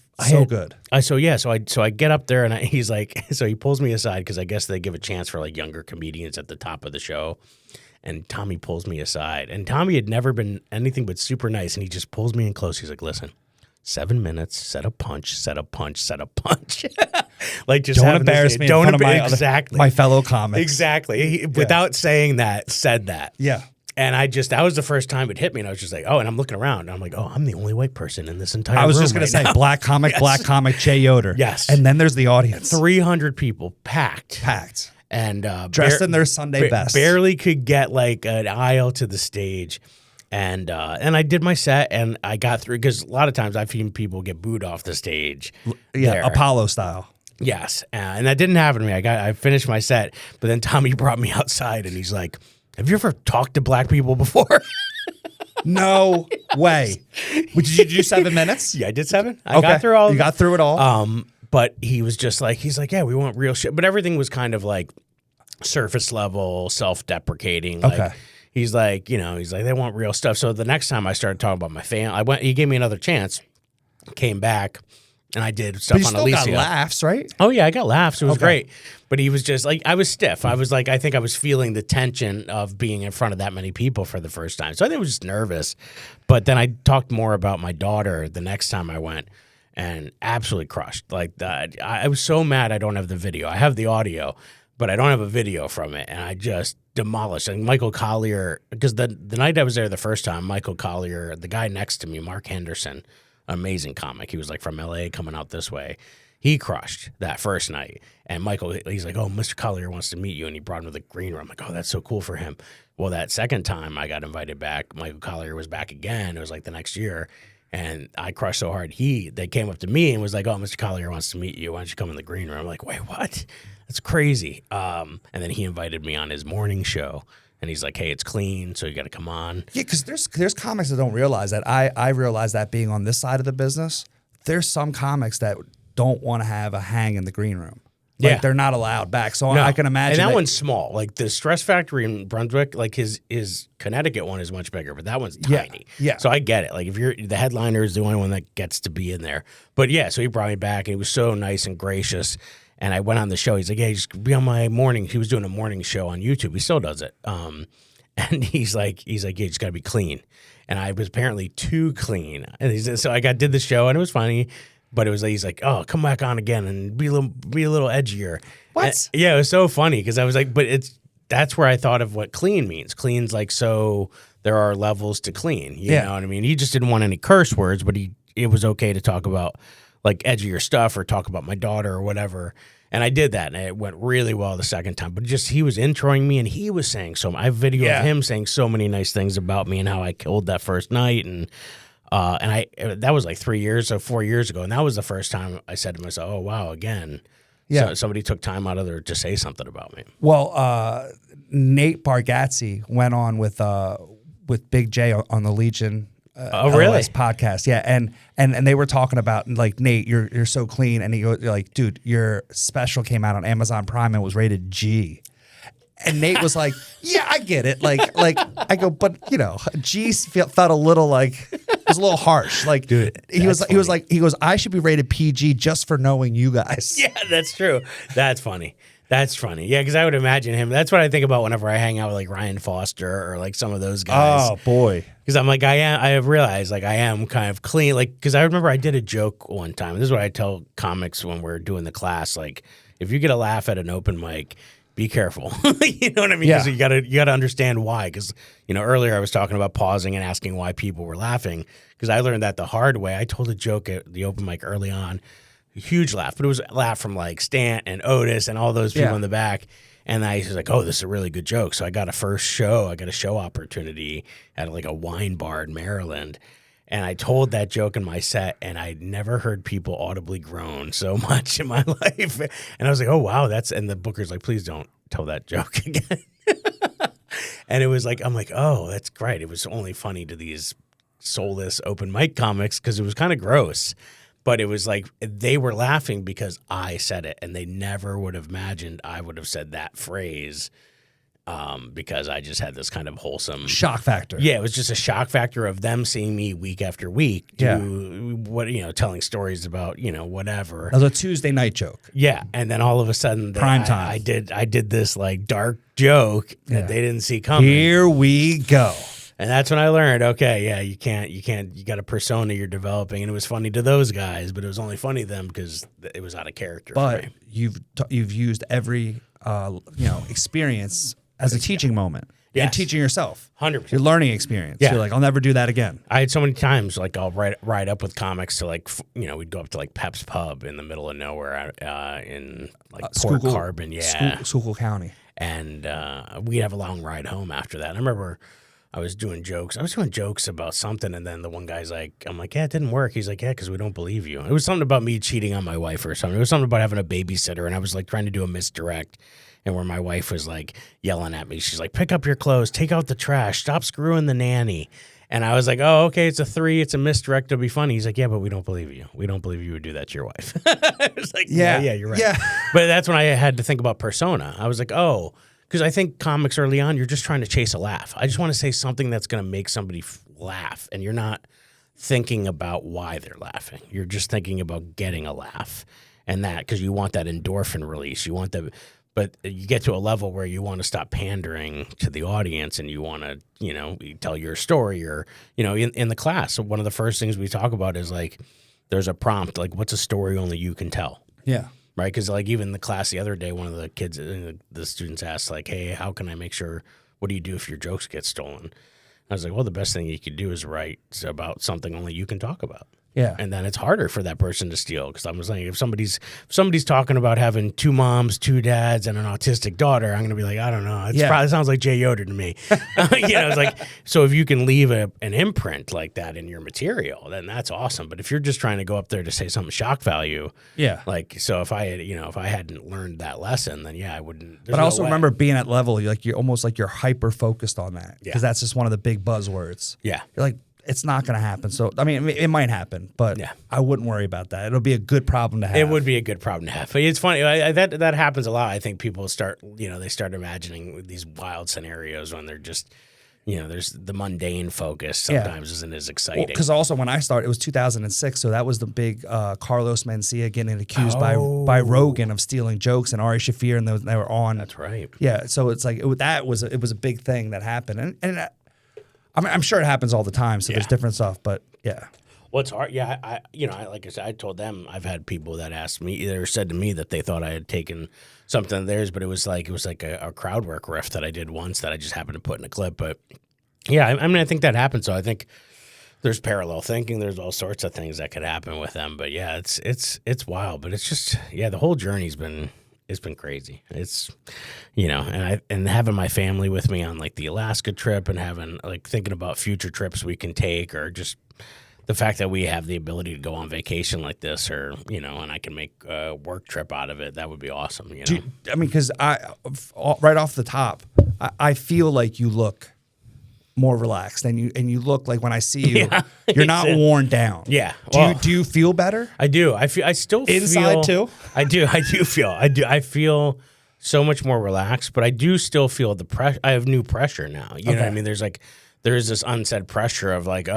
good. So I get up there and he's like, so he pulls me aside because I guess they give a chance for like younger comedians at the top of the show. And Tommy pulls me aside, and Tommy had never been anything but super nice, and he just pulls me in close. He's like, listen, 7 minutes, set a punch, set a punch, set a punch. Like, just don't embarrass me. Don't in front of my fellow comics. Exactly. Without saying that, said that. Yeah. And that was the first time it hit me, and I was just like, oh, and I'm looking around, and I'm like, oh, I'm the only white person in this entire room. I was just going to say, black comic, Jay Yoder. Yes. And then there's the audience. 300 people, packed. And dressed in their Sunday best. Barely could get like an aisle to the stage. And I did my set, and I got through, because a lot of times I've seen people get booed off the stage. Yeah, there. Apollo style. Yes, and that didn't happen to me. I finished my set, but then Tommy brought me outside, and he's like, have you ever talked to black people before? No way. Did you do 7 minutes? Yeah, I did 7. I got through all of it. You got through it all? But he was just like, he's like, yeah, we want real shit. But everything was kind of like surface level, self-deprecating. Like, he's like, they want real stuff. So the next time I started talking about my family, he gave me another chance, came back, and I did stuff on Alicia. But you still got laughs, right? Oh, yeah, I got laughs. It was great. But he was just like, I was stiff. I was like, I think I was feeling the tension of being in front of that many people for the first time. So I think I was just nervous. But then I talked more about my daughter the next time I went, and absolutely crushed. Like, I was so mad I don't have the video. I have the audio, but I don't have a video from it. And I just demolished. And Michael Collier, because the night I was there the first time, Michael Collier, the guy next to me, Mark Henderson, amazing comic. He was like from LA coming out this way. He crushed that first night. And Michael, he's like, oh, Mr. Collier wants to meet you. And he brought him to the green room. I'm like, oh, that's so cool for him. Well, that second time I got invited back, Michael Collier was back again. It was like the next year. And I crushed so hard. They came up to me and was like, oh, Mr. Collier wants to meet you. Why don't you come in the green room? I'm like, wait, what? That's crazy. And then he invited me on his morning show. And he's like, hey, it's clean, so you got to come on. Yeah, because there's comics that don't realize that. I realize that being on this side of the business, there's some comics that don't want to have a hang in the green room. Like, they're not allowed back. So I can imagine. And that one's small. Like, the Stress Factory in Brunswick, like his Connecticut one is much bigger, but that one's tiny. Yeah. So I get it. Like, if you're the headliner is the only one that gets to be in there. But yeah, so he brought me back, and he was so nice and gracious. And I went on the show. He's like, hey, just be on my morning. He was doing a morning show on YouTube. He still does it. And he's like, yeah, you just got to be clean. And I was apparently too clean. And so I did the show, and it was funny. But it was like, he's like, oh, come back on again and be a little edgier. What? And, yeah, it was so funny because I was like, but that's where I thought of what clean means. Clean's like, so there are levels to clean. You know what I mean? He just didn't want any curse words, but it was okay to talk about like edgier stuff or talk about my daughter or whatever. And I did that, and it went really well the second time. But he was introing me, and he was saying I have video of him saying so many nice things about me and how I killed that first night. And that was like 3 years or 4 years ago. And that was the first time I said to myself, oh, wow, again. Yeah. So somebody took time out of there to say something about me. Well, Nate Bargatze went on with Big J on the Legion really? podcast. Yeah. And they were talking about, like, Nate, you're so clean. And you're like, dude, your special came out on Amazon Prime and was rated G. And Nate was like, yeah, I get it. Like I go, but G felt a little like, it was a little harsh. Like, dude, he was like, I should be rated PG just for knowing you guys. Yeah, that's true. That's funny. That's funny. Yeah, because I would imagine him. That's what I think about whenever I hang out with like Ryan Foster or like some of those guys. Oh boy. Because I'm like, I have realized like I am kind of clean. Like, because I remember I did a joke one time. This is what I tell comics when we're doing the class. Like, if you get a laugh at an open mic, be careful. You know what I mean? Because you gotta understand why. Because earlier I was talking about pausing and asking why people were laughing. Because I learned that the hard way. I told a joke at the open mic early on, a huge laugh, but it was a laugh from like Stant and Otis and all those people in the back. And I was like, oh, this is a really good joke. So I got a show opportunity at like a wine bar in Maryland. And I told that joke in my set, and I never heard people audibly groan so much in my life. And I was like, oh, wow, and the booker's like, please don't tell that joke again. And it was like, I'm like, oh, that's great. It was only funny to these soulless open mic comics because it was kind of gross. But it was like they were laughing because I said it, and they never would have imagined I would have said that phrase. Because I just had this kind of wholesome shock factor. Yeah, it was just a shock factor of them seeing me week after week do telling stories about, whatever. That was a Tuesday night joke. Yeah, and then all of a sudden prime time. I did this like dark joke that they didn't see coming. Here we go. And that's when I learned, okay, yeah, you got a persona you're developing, and it was funny to those guys, but it was only funny to them because it was out of character. But for me. you've used every experience as a teaching moment. Yes. And teaching yourself. 100%. Your learning experience. Yeah. You're like, I'll never do that again. I had so many times, like, I'll ride up with comics to, like, we'd go up to, like, Pep's Pub in the middle of nowhere in, like, Port Carbon. Yeah. Schuylkill County. And we'd have a long ride home after that. I remember I was doing jokes. About something, and then the one guy's like, I'm like, yeah, it didn't work. He's like, yeah, because we don't believe you. It was something about me cheating on my wife or something. It was something about having a babysitter, and I was, like, trying to do a misdirect. And where my wife was like yelling at me, she's like, pick up your clothes, take out the trash, stop screwing the nanny. And I was like, oh, okay, it's a 3, it's a misdirect, it'll be funny. He's like, yeah, but we don't believe you. We don't believe you would do that to your wife. I was like, yeah, you're right. Yeah. But that's when I had to think about persona. I was like, oh, because I think comics early on, you're just trying to chase a laugh. I just want to say something that's going to make somebody laugh, and you're not thinking about why they're laughing. You're just thinking about getting a laugh, and that because you want that endorphin release. You want that. But you get to a level where you want to stop pandering to the audience, and you want to, tell your story, or, in the class. So one of the first things we talk about is like, there's a prompt, like, what's a story only you can tell? Yeah. Right. Because like even the class the other day, one of the kids, the students asked like, hey, how can I make sure, what do you do if your jokes get stolen? I was like, well, the best thing you could do is write about something only you can talk about. Yeah. And then it's harder for that person to steal, because I'm saying if somebody's talking about having 2 moms, 2 dads, and an autistic daughter, I'm going to be like, I don't know. It probably sounds like Jay Yoder to me. It's like, so if you can leave an imprint like that in your material, then that's awesome. But if you're just trying to go up there to say something shock value, like, so if I had, if I hadn't learned that lesson, then I wouldn't. But I also remember being at level, you're almost like you're hyper focused on that, because that's just one of the big buzzwords. Yeah. You're like, it's not going to happen. So, I mean, it might happen, but I wouldn't worry about that. It'll be a good problem to have. It would be a good problem to have. But it's funny. That happens a lot. I think people start imagining these wild scenarios when they're just, there's the mundane focus sometimes isn't as exciting. Because also when I started, it was 2006. So that was the big Carlos Mencia getting accused by Rogan of stealing jokes, and Ari Shaffir, and they were on. That's right. Yeah. So it's like, it was a big thing that happened. And I mean, I'm sure it happens all the time, so there's different stuff, but yeah. Well, it's hard. Yeah, I like I said, I told them, I've had people that asked me, either said to me that they thought I had taken something of theirs, but it was like a crowd work riff that I did once that I just happened to put in a clip. But yeah, I mean, I think that happens. So I think there's parallel thinking. There's all sorts of things that could happen with them. But yeah, it's wild. But it's just, the whole journey's been. It's been crazy. It's, and having my family with me on like the Alaska trip, and having like thinking about future trips we can take, or just the fact that we have the ability to go on vacation like this, or, and I can make a work trip out of it. That would be awesome. I mean, because right off the top, I feel like you look more relaxed, and you look like, when I see you, you're not worn down. Yeah. Do you feel better? I do. I still feel inside too. I feel so much more relaxed, but I do still feel the pressure. I have new pressure now. You know what I mean? There's this unsaid pressure of like,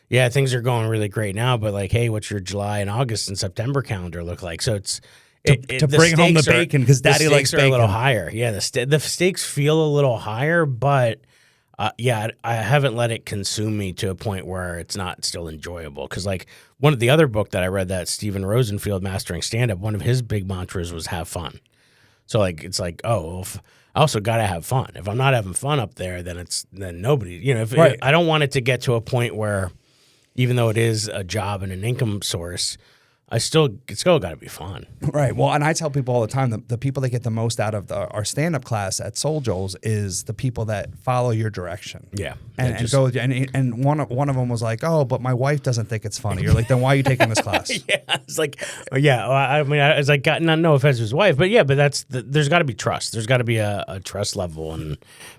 things are going really great now, but like, hey, what's your July and August and September calendar look like? So it's to bring home the bacon, because Daddy likes bacon. A little higher. Yeah, the stakes feel a little higher, but. I haven't let it consume me to a point where it's not still enjoyable. Because like one of the other book that I read, that Steven Rosenfield, Mastering Stand-Up, one of his big mantras was have fun. So like it's like, I also got to have fun. If I'm not having fun up there, then nobody, I don't want it to get to a point where, even though it is a job and an income source, it's still got to be fun. Right. Well, and I tell people all the time, the people that get the most out of our stand-up class at Soul Joel's is the people that follow your direction. Yeah. And go and one of them was like, oh, but my wife doesn't think it's funny. You're like, then why are you taking this class? Yeah. It's like, yeah. I mean, it's like, no offense to his wife, but yeah, but there's got to be trust. There's got to be a trust level,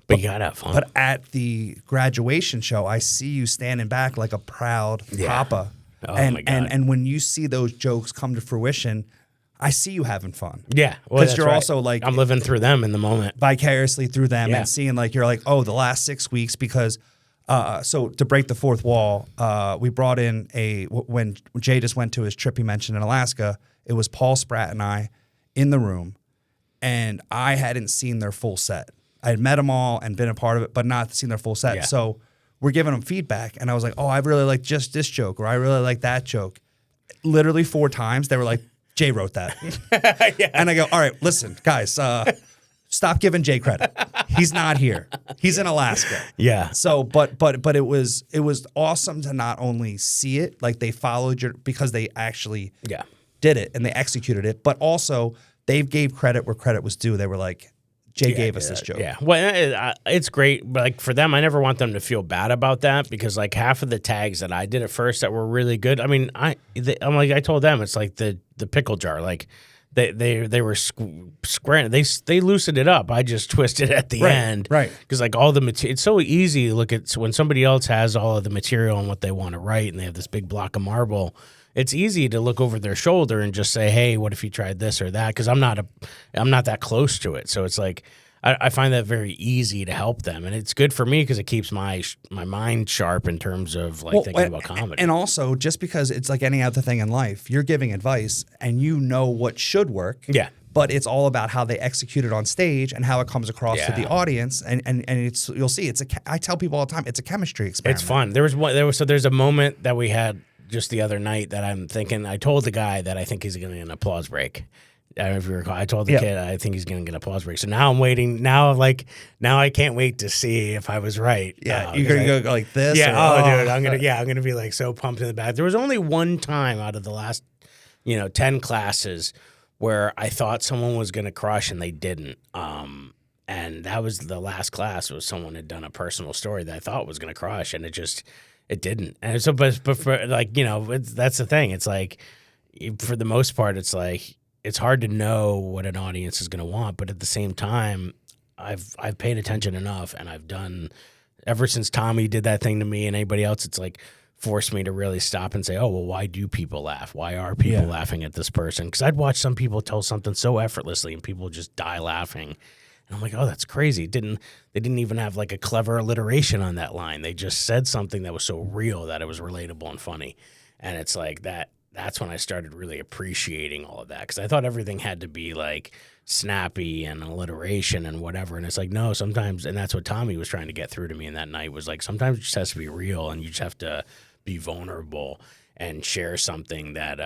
but you got to have fun. But at the graduation show, I see you standing back like a proud papa. Oh, my God. And when you see those jokes come to fruition, I see you having fun. Yeah. Because you're also like, I'm living through them in the moment. Vicariously through them and seeing like, you're like, oh, the last 6 weeks, because so to break the fourth wall, we brought in when Jay just went to his trip he mentioned in Alaska, it was Paul Spratt and I in the room, and I hadn't seen their full set. I had met them all and been a part of it, but not seen their full set. Yeah. So we're giving them feedback, and I was like, oh, I really like just this joke, or I really like that joke. Literally 4 times, they were like, Jay wrote that. Yeah. And I go, all right, listen, guys, stop giving Jay credit. He's not here. He's in Alaska. Yeah. So, but it was awesome to not only see it, like they followed because they actually did it and they executed it, but also they gave credit where credit was due. They were like, Jay gave us this joke. Yeah. Well, it's great. But like for them, I never want them to feel bad about that, because like half of the tags that I did at first that were really good. I mean, I told them it's like the pickle jar. Like they were squaring. They loosened it up. I just twisted at the end. Right. Because like all the material, it's so easy to look at when somebody else has all of the material and what they want to write, and they have this big block of marble. It's easy to look over their shoulder and just say, "Hey, what if you tried this or that?" Because I'm not that close to it. So it's like I find that very easy to help them, and it's good for me because it keeps my mind sharp in terms of like thinking about comedy. And also, just because it's like any other thing in life, you're giving advice and you know what should work. Yeah. But it's all about how they execute it on stage and how it comes across to the audience, and it's you'll see. I tell people all the time, it's a chemistry experiment. It's fun. There's a moment that we had just the other night that I'm thinking, I told the guy that I think he's going to get an applause break. I don't know if you recall. I told the kid I think he's going to get an applause break. So now I'm waiting. Now I can't wait to see if I was right. Yeah, you're going to go like this? Yeah, dude, I'm going to be like so pumped in the back. There was only one time out of the last 10 classes where I thought someone was going to crush and they didn't. And that was the last class. Was someone had done a personal story that I thought was going to crush, and it didn't. And so, but for like, that's the thing. It's like, for the most part, it's like, it's hard to know what an audience is going to want. But at the same time, I've paid attention enough, and I've done, ever since Tommy did that thing to me and anybody else, it's like forced me to really stop and say, oh, well, why do people laugh? Why are people laughing at this person? Because I'd watch some people tell something so effortlessly and people just die laughing. And I'm like, oh, that's crazy. They didn't even have like a clever alliteration on that line. They just said something that was so real that it was relatable and funny. And it's like that's when I started really appreciating all of that, because I thought everything had to be like snappy and alliteration and whatever. And it's like, no, sometimes, and that's what Tommy was trying to get through to me in that night, was like, sometimes it just has to be real, and you just have to be vulnerable and share something that,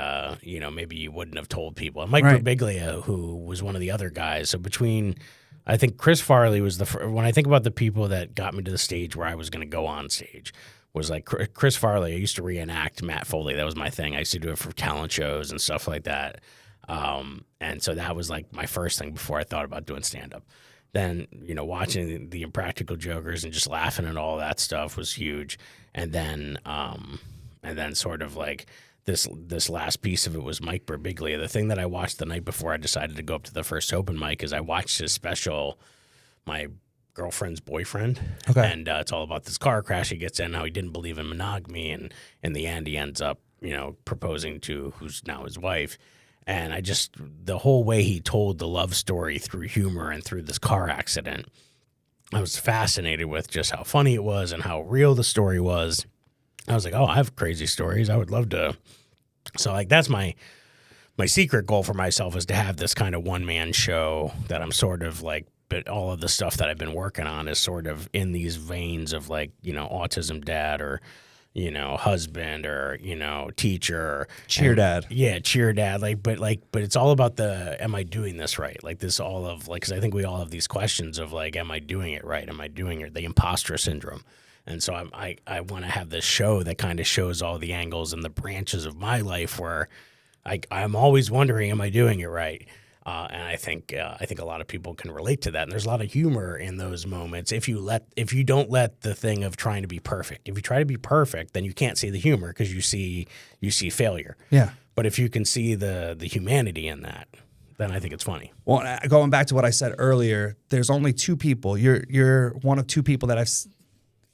maybe you wouldn't have told people. And Mike Birbiglia, who was one of the other guys, so between... I think Chris Farley was when I think about the people that got me to the stage where I was going to go on stage, was like Chris Farley. I used to reenact Matt Foley. That was my thing. I used to do it for talent shows and stuff like that. And so that was like my first thing before I thought about doing stand-up. Then, watching the Impractical Jokers and just laughing at all that stuff was huge. And then sort of like this last piece of it was Mike Birbiglia. The thing that I watched the night before I decided to go up to the first open mic is I watched his special, My Girlfriend's Boyfriend. Okay. And it's all about this car crash he gets in, how he didn't believe in monogamy, and in the end he ends up, proposing to who's now his wife. And the whole way he told the love story through humor and through this car accident, I was fascinated with just how funny it was and how real the story was. I was like, oh, I have crazy stories. I would love to. So like, that's my secret goal for myself, is to have this kind of one-man show that I'm sort of like, but all of the stuff that I've been working on is sort of in these veins of like, autism dad, or, husband, or, teacher. Cheer dad. Yeah, cheer dad. But it's all about am I doing this right? Like this all of like, because I think we all have these questions of like, am I doing it right? Am I doing it? The imposter syndrome. And so I want to have this show that kind of shows all the angles and the branches of my life where I'm always wondering, am I doing it right? And I think a lot of people can relate to that. And there's a lot of humor in those moments. If you don't let the thing of trying to be perfect. If you try to be perfect, then you can't see the humor because you see failure. Yeah. But if you can see the humanity in that, then I think it's funny. Well, going back to what I said earlier, there's only two people. You're one of two people that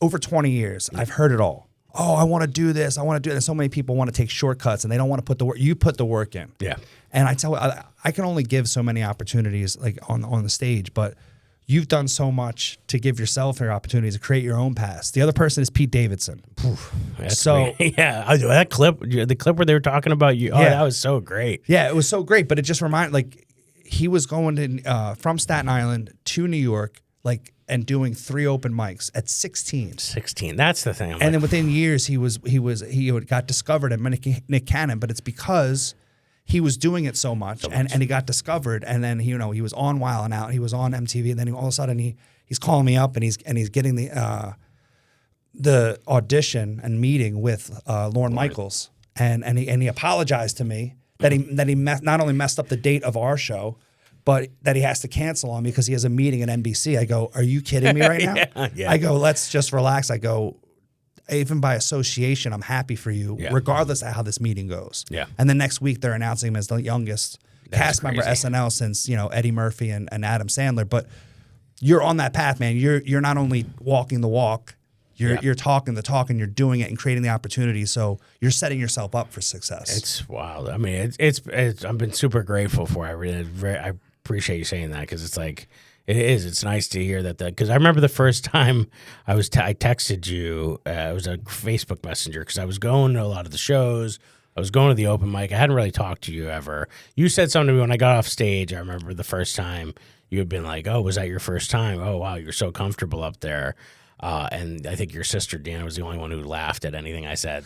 over 20 years, I've heard it all. Oh, I want to do this. I want to do it. And so many people want to take shortcuts and they don't want to put the work. You put the work in. Yeah. And I can only give so many opportunities like on the stage, but you've done so much to give yourself your opportunities to create your own paths. The other person is Pete Davidson. That's so great. Yeah, the clip where they were talking about you. Oh, yeah. That was so great. Yeah, it was so great. But it just reminded, like, he was going to from Staten Island to New York, like, and doing 3 open mics at 16. 16. That's the thing. And then within years, he got discovered at Nick Cannon, but it's because he was doing it so much. And he got discovered, and then he was on Wild 'N Out, he was on MTV, and then all of a sudden he's calling me up and he's getting the audition and meeting with Lorne Michaels, and he apologized to me that he not only messed up the date of our show, but that he has to cancel on me because he has a meeting at NBC. I go, are you kidding me right now? Yeah. I go, let's just relax. I go, even by association, I'm happy for you, regardless of how this meeting goes. Yeah. And then next week, they're announcing him as the youngest cast member SNL since Eddie Murphy and Adam Sandler. But you're on that path, man. You're not only walking the walk, you're talking the talk, and you're doing it and creating the opportunity. So you're setting yourself up for success. It's wild. I mean, it's I've been super grateful for it. I appreciate you saying that because it's like it is. It's nice to hear that because I remember the first time I texted you. It was a Facebook Messenger because I was going to a lot of the shows. I was going to the open mic. I hadn't really talked to you ever. You said something to me when I got off stage. I remember the first time you had been like, "Oh, was that your first time? Oh, wow, you're so comfortable up there." And I think your sister, Dana, was the only one who laughed at anything I said.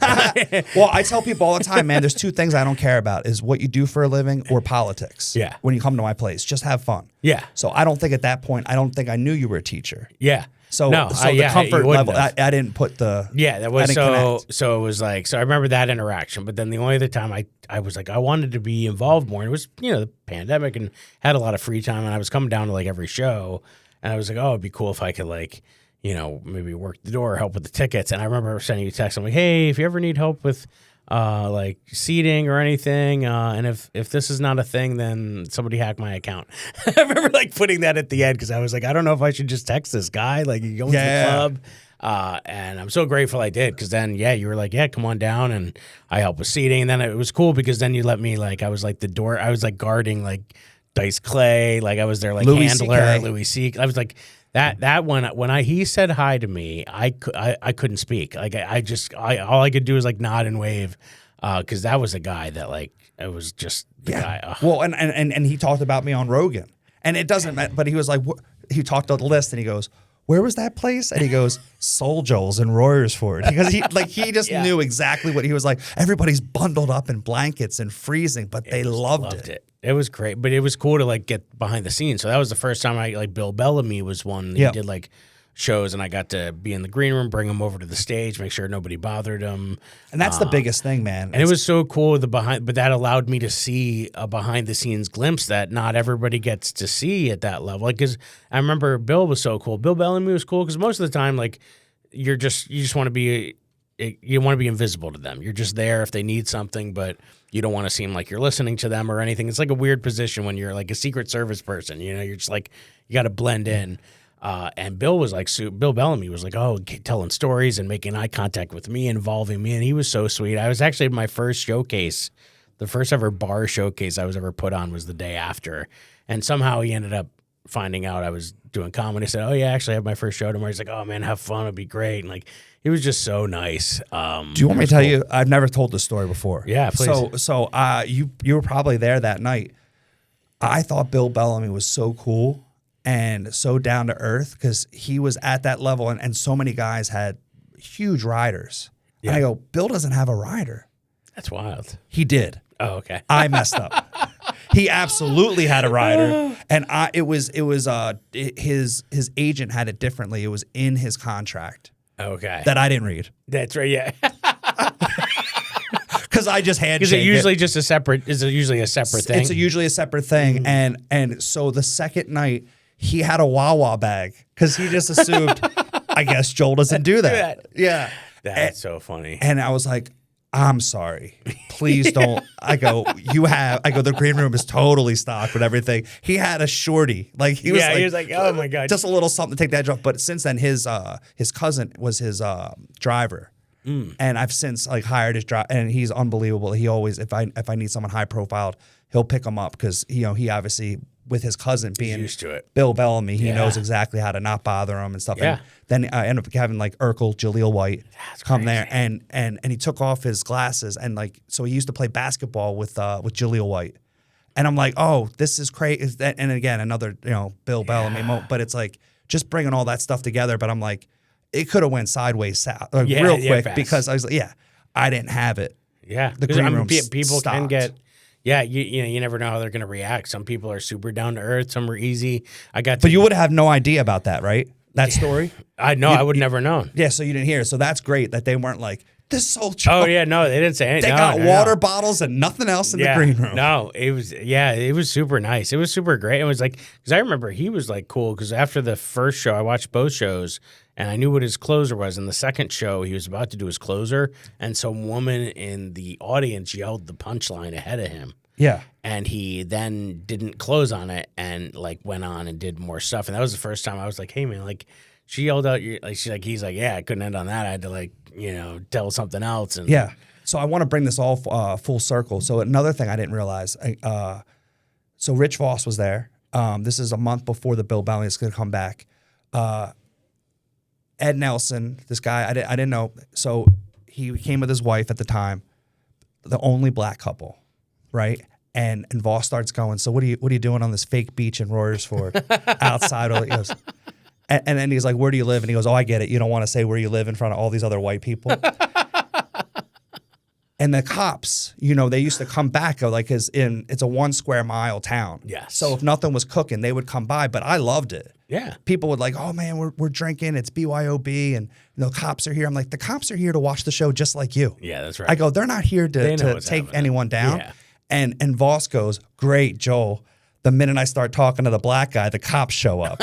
Well, I tell people all the time, man, there's 2 things I don't care about is what you do for a living or politics. Yeah. When you come to my place, just have fun. Yeah. So I don't think at that point, I don't think I knew you were a teacher. Yeah. So, no, the comfort level, I didn't put the... Yeah, that was so it was like, so I remember that interaction. But then the only other time I was like, I wanted to be involved more. And it was, the pandemic and had a lot of free time. And I was coming down to like every show. And I was like, oh, it'd be cool if I could like... maybe work the door, help with the tickets. And I remember sending you a text. I'm like, hey, if you ever need help with like seating or anything, and if this is not a thing, then somebody hack my account. I remember like putting that at the end because I was like, I don't know if I should just text this guy. Like, you go into the club. And I'm so grateful I did because then, you were like, come on down. And I helped with seating. And then it was cool because then you let me, like, I was like the door. I was like guarding like Dice Clay. Like I was there like Louis handler, C.K. Louis C.K. I was like, That when he said hi to me, I couldn't speak. Like all I could do was like nod and wave, because that was a guy that like it was just the guy. Well, and he talked about me on Rogan, and it doesn't matter. But he was like, he talked about the list, and he goes, "Where was that place?" And he goes, "Soul Joel's in Royersford." Because he just knew exactly what he was like. Everybody's bundled up in blankets and freezing, but they loved it. It was great, but it was cool to like get behind the scenes. So that was the first time I like Bill Bellamy was one. He did like shows, and I got to be in the green room, bring him over to the stage, make sure nobody bothered him. And that's the biggest thing, man. And it was so cool but that allowed me to see a behind the scenes glimpse that not everybody gets to see at that level. Like, because I remember Bill was so cool. Bill Bellamy was cool because most of the time, like you just want to be. You want to be invisible to them. You're just there if they need something, but you don't want to seem like you're listening to them or anything. It's like a weird position when you're like a Secret Service person. You're just like, you got to blend in. And Bill was like, Bill Bellamy was like, telling stories and making eye contact with me, involving me. And he was so sweet. I was actually my first showcase, the first ever bar showcase I was ever put on was the day after. And somehow he ended up finding out I was doing comedy. I said, oh yeah, actually I have my first show tomorrow. He's like, oh man, have fun. It'll be great. And like, he was just so nice. Do you want me to tell you? I've never told this story before. Yeah, please. So you were probably there that night. I thought Bill Bellamy was so cool and so down to earth because he was at that level, and so many guys had huge riders. Yeah. And I go, Bill doesn't have a rider. That's wild. He did. Oh, okay. I messed up. He absolutely had a rider, and his agent had it differently. It was in his contract. Okay. That I didn't read. That's right, yeah. because I just handshake. Is it usually just a separate? Is it usually a separate thing? It's usually a separate thing, and so the second night he had a Wawa bag because he just assumed, I guess Joel doesn't do that. Yeah, that's so funny. And I was like, I'm sorry, please don't. I go, the green room is totally stocked with everything. He had a shorty, like he was like, oh my God, just a little something to take that off. But since then, his cousin was his driver. And I've since like hired his driver, and he's unbelievable. He always, if I need someone high profiled, he'll pick him up because he obviously, with his cousin being used to it. Bill Bellamy, he knows exactly how to not bother him and stuff. Yeah. And then I ended up having like Urkel, Jaleel White come there, and he took off his glasses, and like, so he used to play basketball with Jaleel White, and I'm like, oh, this is crazy. And again, another Bill Bellamy moment, but it's like just bringing all that stuff together. But I'm like, it could have went sideways real quick because I was like, I didn't have it. Yeah, the green room people stopped. can get. Yeah, you never know how they're going to react. Some people are super down to earth. Some are easy. But you would have no idea about that, right? That story. I know. I would never known. Yeah, so you didn't hear. So that's great that they weren't like, this is so true. Oh yeah, no, they didn't say anything. They got water bottles and nothing else in the green room. No, it was super nice. It was super great. It was like, because I remember he was like cool because after the first show, I watched both shows and I knew what his closer was. In the second show, he was about to do his closer, and some woman in the audience yelled the punchline ahead of him. Yeah. And he then didn't close on it and like went on and did more stuff. And that was the first time I was like, hey man, like she yelled out, he's like, yeah, I couldn't end on that. I had to like, tell something else. And yeah. So I want to bring this all full circle. So another thing I didn't realize, so Rich Voss was there. This is a month before the Bill Bellamy is going to come back. Ed Nelson, this guy, I didn't know. So he came with his wife at the time, the only black couple, right? And Voss starts going, so what are you doing on this fake beach in Royersford outside? He goes, and then he's like, where do you live? And he goes, oh, I get it. You don't want to say where you live in front of all these other white people. And the cops, they used to come back, like, it's a 1 square mile town. Yes. So if nothing was cooking, they would come by. But I loved it. Yeah. People would like, oh man, we're drinking. It's BYOB, and cops are here. I'm like, the cops are here to watch the show just like you. Yeah, that's right. I go, they're not here to take anyone down. Yeah. And Voss goes, great, Joel. The minute I start talking to the black guy, the cops show up.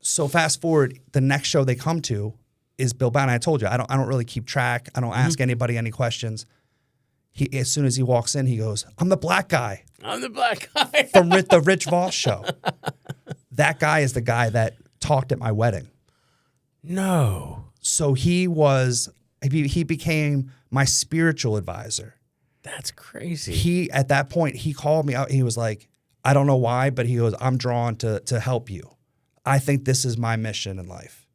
So fast forward, the next show they come to is Bill Bellamy. I told you, I don't really keep track. I don't ask anybody any questions. As soon as he walks in, he goes, I'm the black guy. I'm the black guy. From the Rich Voss show. That guy is the guy that talked at my wedding. No. So he became my spiritual advisor. That's crazy. He, at that point, he called me out. He was like, I don't know why, but he goes, I'm drawn to help you. I think this is my mission in life.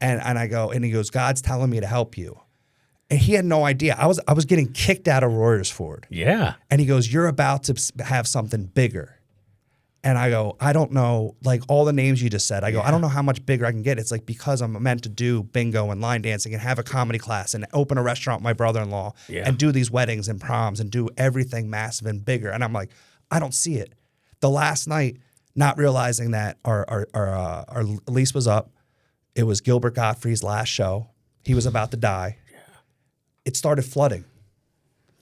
And I go, and he goes, God's telling me to help you. And he had no idea. I was getting kicked out of Royersford. Yeah. And he goes, you're about to have something bigger. And I go, I don't know, like all the names you just said. I go, I don't know how much bigger I can get. It's like because I'm meant to do bingo and line dancing and have a comedy class and open a restaurant with my brother-in-law and do these weddings and proms and do everything massive and bigger. And I'm like, I don't see it. The last night, not realizing that our lease was up. It was Gilbert Gottfried's last show. He was about to die. Yeah. It started flooding.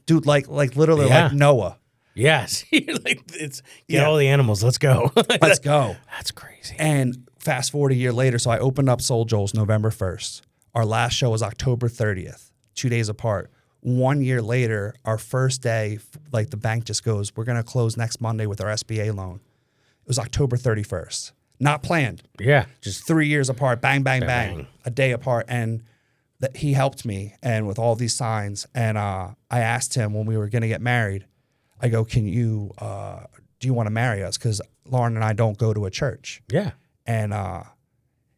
Dude, like literally like Noah. Yes. It's get all the animals. Let's go. Let's go. That's crazy. And fast forward a year later, so I opened up Soul Joel's November 1st. Our last show was October 30th, 2 days apart. 1 year later, our first day, like the bank just goes, we're going to close next Monday with our SBA loan. It was October 31st. Not planned. Yeah. Just 3 years apart, bang, bang, bang, a day apart. And he helped me and with all these signs. And I asked him when we were going to get married, I go, do you want to marry us? Because Lauren and I don't go to a church. Yeah. And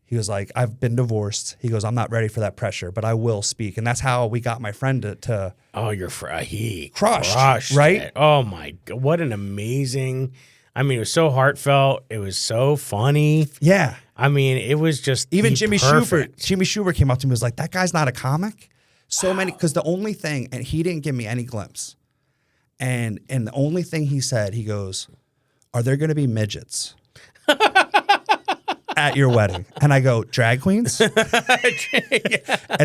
he was like, I've been divorced. He goes, I'm not ready for that pressure, but I will speak. And that's how we got my friend to oh, he crushed, right? It. Oh, my God. What an amazing. I mean, it was so heartfelt. It was so funny. Yeah. I mean, it was just even Jimmy Schubert came up to me and was like, that guy's not a comic. So many, because the only thing, and he didn't give me any glimpse. And the only thing he said, he goes, are there going to be midgets at your wedding? And I go, drag queens? And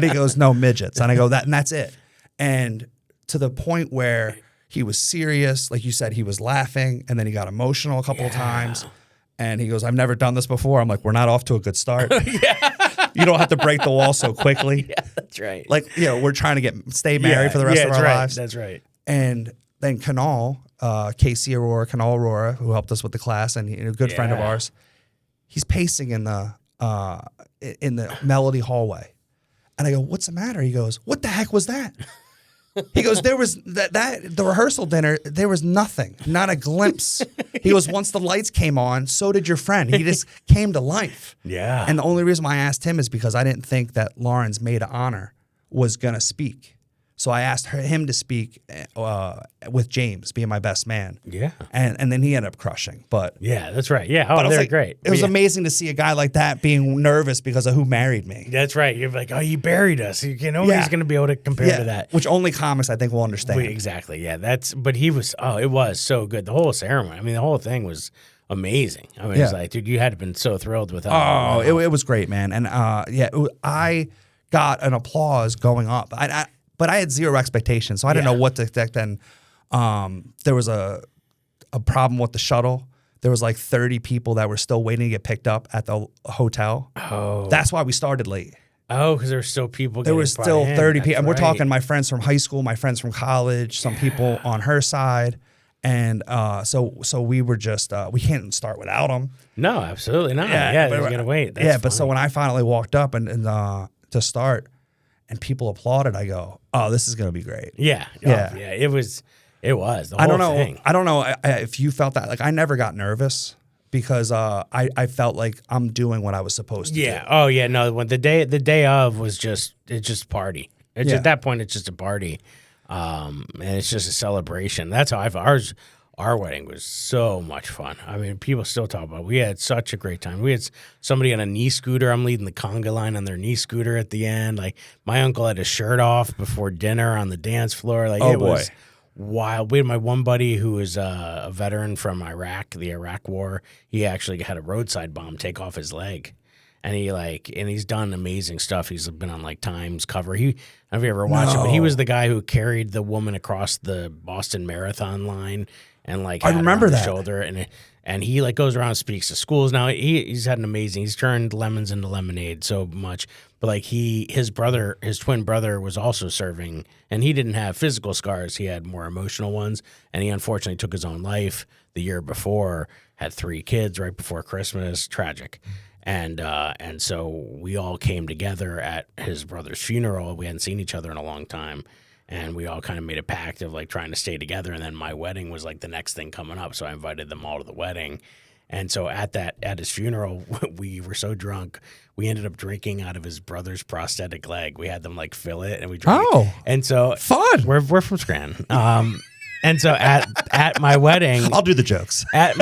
he goes, no, midgets. And I go, that's it. And to the point where he was serious, like you said, he was laughing, and then he got emotional a couple of times. And he goes, I've never done this before. I'm like, we're not off to a good start. You don't have to break the wall so quickly. Yeah, that's right. Like, we're trying to stay married for the rest of our lives. That's right. And then Kanal, Casey Aurora, Kanal Aurora, who helped us with the class, and a good friend of ours, he's pacing in the Melody hallway. And I go, what's the matter? He goes, what the heck was that? He goes, there was the rehearsal dinner, there was nothing, not a glimpse. He goes, once the lights came on, so did your friend. He just came to life. Yeah. And the only reason why I asked him is because I didn't think that Lauren's maid of honor was going to speak. So I asked him to speak with James, being my best man. Yeah. And then he ended up crushing. But yeah, that's right. Yeah. Oh, they're great. It was amazing to see a guy like that being nervous because of who married me. That's right. You're like, oh, you buried us. Nobody's going to be able to compare to that. Which only comics, I think, will understand. Exactly. Yeah. But he was, it was so good. The whole ceremony, I mean, the whole thing was amazing. I mean, it's like, dude, you had to have been so thrilled with that. It was great, man. And I got an applause going up. But I had zero expectations, so I didn't know what to expect. And there was a problem with the shuttle. There was like 30 people that were still waiting to get picked up at the hotel. Oh. That's why we started late. Oh, because there were still people. There was still 30 people. And we're right. talking my friends from high school, my friends from college, some people on her side. And so we were just, we can't start without them. No, absolutely not. Yeah, they're going to wait. That's but so when I finally walked up and to start, and people applauded, I go, oh, this is going to be great. Yeah. It was the whole thing. I don't know if you felt that. Like, I never got nervous because I felt like I'm doing what I was supposed to do. Yeah. Oh, yeah. No, when the day of was just party. At that point, it's just a party. And it's just a celebration. That's how our wedding was so much fun. I mean, people still talk about it. We had such a great time. We had somebody on a knee scooter. I'm leading the conga line on their knee scooter at the end. Like, my uncle had his shirt off before dinner on the dance floor. Like, it was wild. We had my one buddy who was a veteran from Iraq, the Iraq War. He actually had a roadside bomb take off his leg. And he's done amazing stuff. He's been on like Time's cover. I don't know if you ever watched it, but he was the guy who carried the woman across the Boston Marathon line and like had I remember her on that the shoulder. And he like goes around and speaks to schools. Now he's he's turned lemons into lemonade so much. But like his twin brother was also serving, and he didn't have physical scars. He had more emotional ones, and he unfortunately took his own life the year before. Had 3 kids right before Christmas. Tragic. And so we all came together at his brother's funeral. We hadn't seen each other in a long time, and we all kind of made a pact of like trying to stay together. And then my wedding was like the next thing coming up, so I invited them all to the wedding. And so at his funeral, we were so drunk, we ended up drinking out of his brother's prosthetic leg. We had them like fill it, and we drank. Oh, and so fun. We're from Scranton. And so at my wedding, I'll do the jokes. At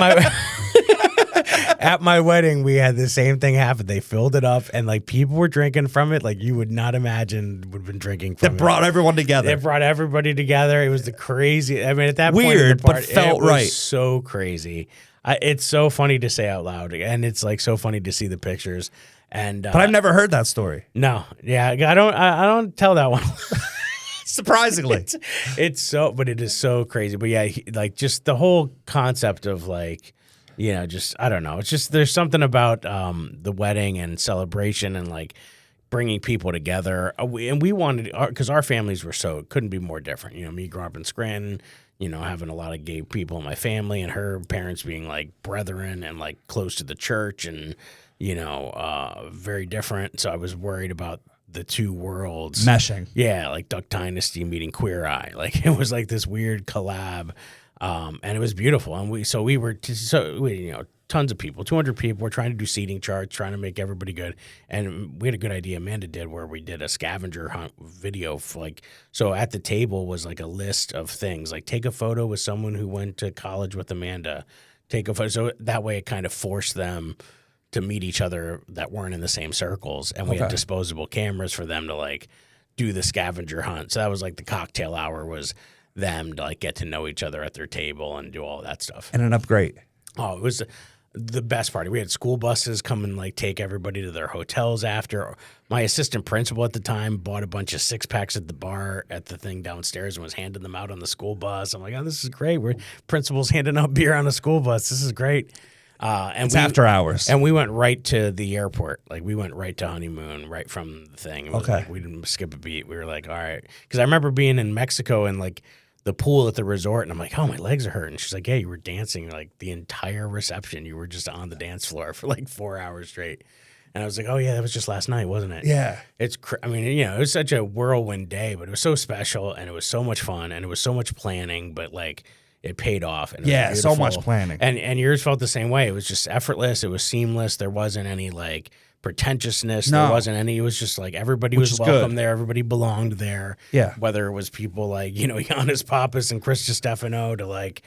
my wedding, we had the same thing happen. They filled it up, and like people were drinking from it like you would not imagine would have been drinking from it. That brought everyone together. It brought everybody together. It was the crazy. I mean, at that point, weird, but felt right. So crazy. It's so funny to say out loud, and it's like so funny to see the pictures. And but I've never heard that story. No, yeah, I don't tell that one. Surprisingly, but it is so crazy. But yeah, like just the whole concept of like. Just I don't know. It's just there's something about the wedding and celebration and like bringing people together. We wanted because our families were so it couldn't be more different. Me growing up in Scranton, having a lot of gay people in my family, and her parents being like brethren and like close to the church, and very different. So I was worried about the two worlds meshing. Yeah, like Duck Dynasty meeting Queer Eye. Like it was like this weird collab. And it was beautiful, and we were tons of people, 200 people. We're trying to do seating charts, trying to make everybody good, and we had a good idea. Amanda did where we did a scavenger hunt video. So at the table was like a list of things, like take a photo with someone who went to college with Amanda, take a photo. So that way, it kind of forced them to meet each other that weren't in the same circles, and we had disposable cameras for them to like do the scavenger hunt. So that was like the cocktail hour was. Them to like get to know each other at their table and do all that stuff. And an upgrade. Oh, it was the best party. We had school buses come and like take everybody to their hotels after. My assistant principal at the time bought a bunch of 6-packs at the bar at the thing downstairs and was handing them out on the school bus. I'm like, oh, this is great. We're principal's handing out beer on the school bus. This is great. And it's after hours. And we went right to the airport. Like we went right to honeymoon right from the thing. It was Okay. like, we didn't skip a beat. We were like, all right. Because I remember being in Mexico and like the pool at the resort, and I'm like, oh, my legs are hurting. She's like, yeah, you were dancing like the entire reception. You were just on the dance floor for like 4 hours straight. And I was like, oh, yeah, that was just last night, wasn't it? Yeah. I mean, it was such a whirlwind day, but it was so special, and it was so much fun, and it was so much planning, but like it paid off. And it was so beautiful. much planning. And yours felt the same way. It was just effortless. It was seamless. There wasn't any like pretentiousness. No. There wasn't any. It was just like everybody Which was is welcome good. there. Everybody belonged there. Yeah. Whether it was people like, Giannis Pappas and Chris Stefano to like,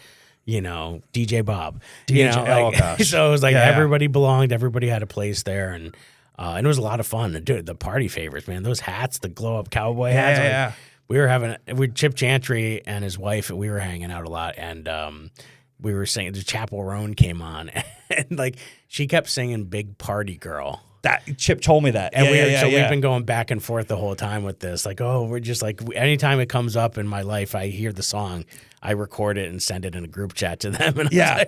DJ Bob. Oh, gosh. So it was like Yeah, yeah. everybody belonged. Everybody had a place there. And it was a lot of fun. And dude, the party favors, man, those hats, the glow up cowboy hats. Yeah. We were Chip Chantry and his wife, we were hanging out a lot. And we were singing, the Chapel Roan came on. And like, she kept singing Big Party Girl. That Chip told me that. And we've been going back and forth the whole time with this. Like, oh, we're just like, anytime it comes up in my life, I hear the song, I record it and send it in a group chat to them. And I'm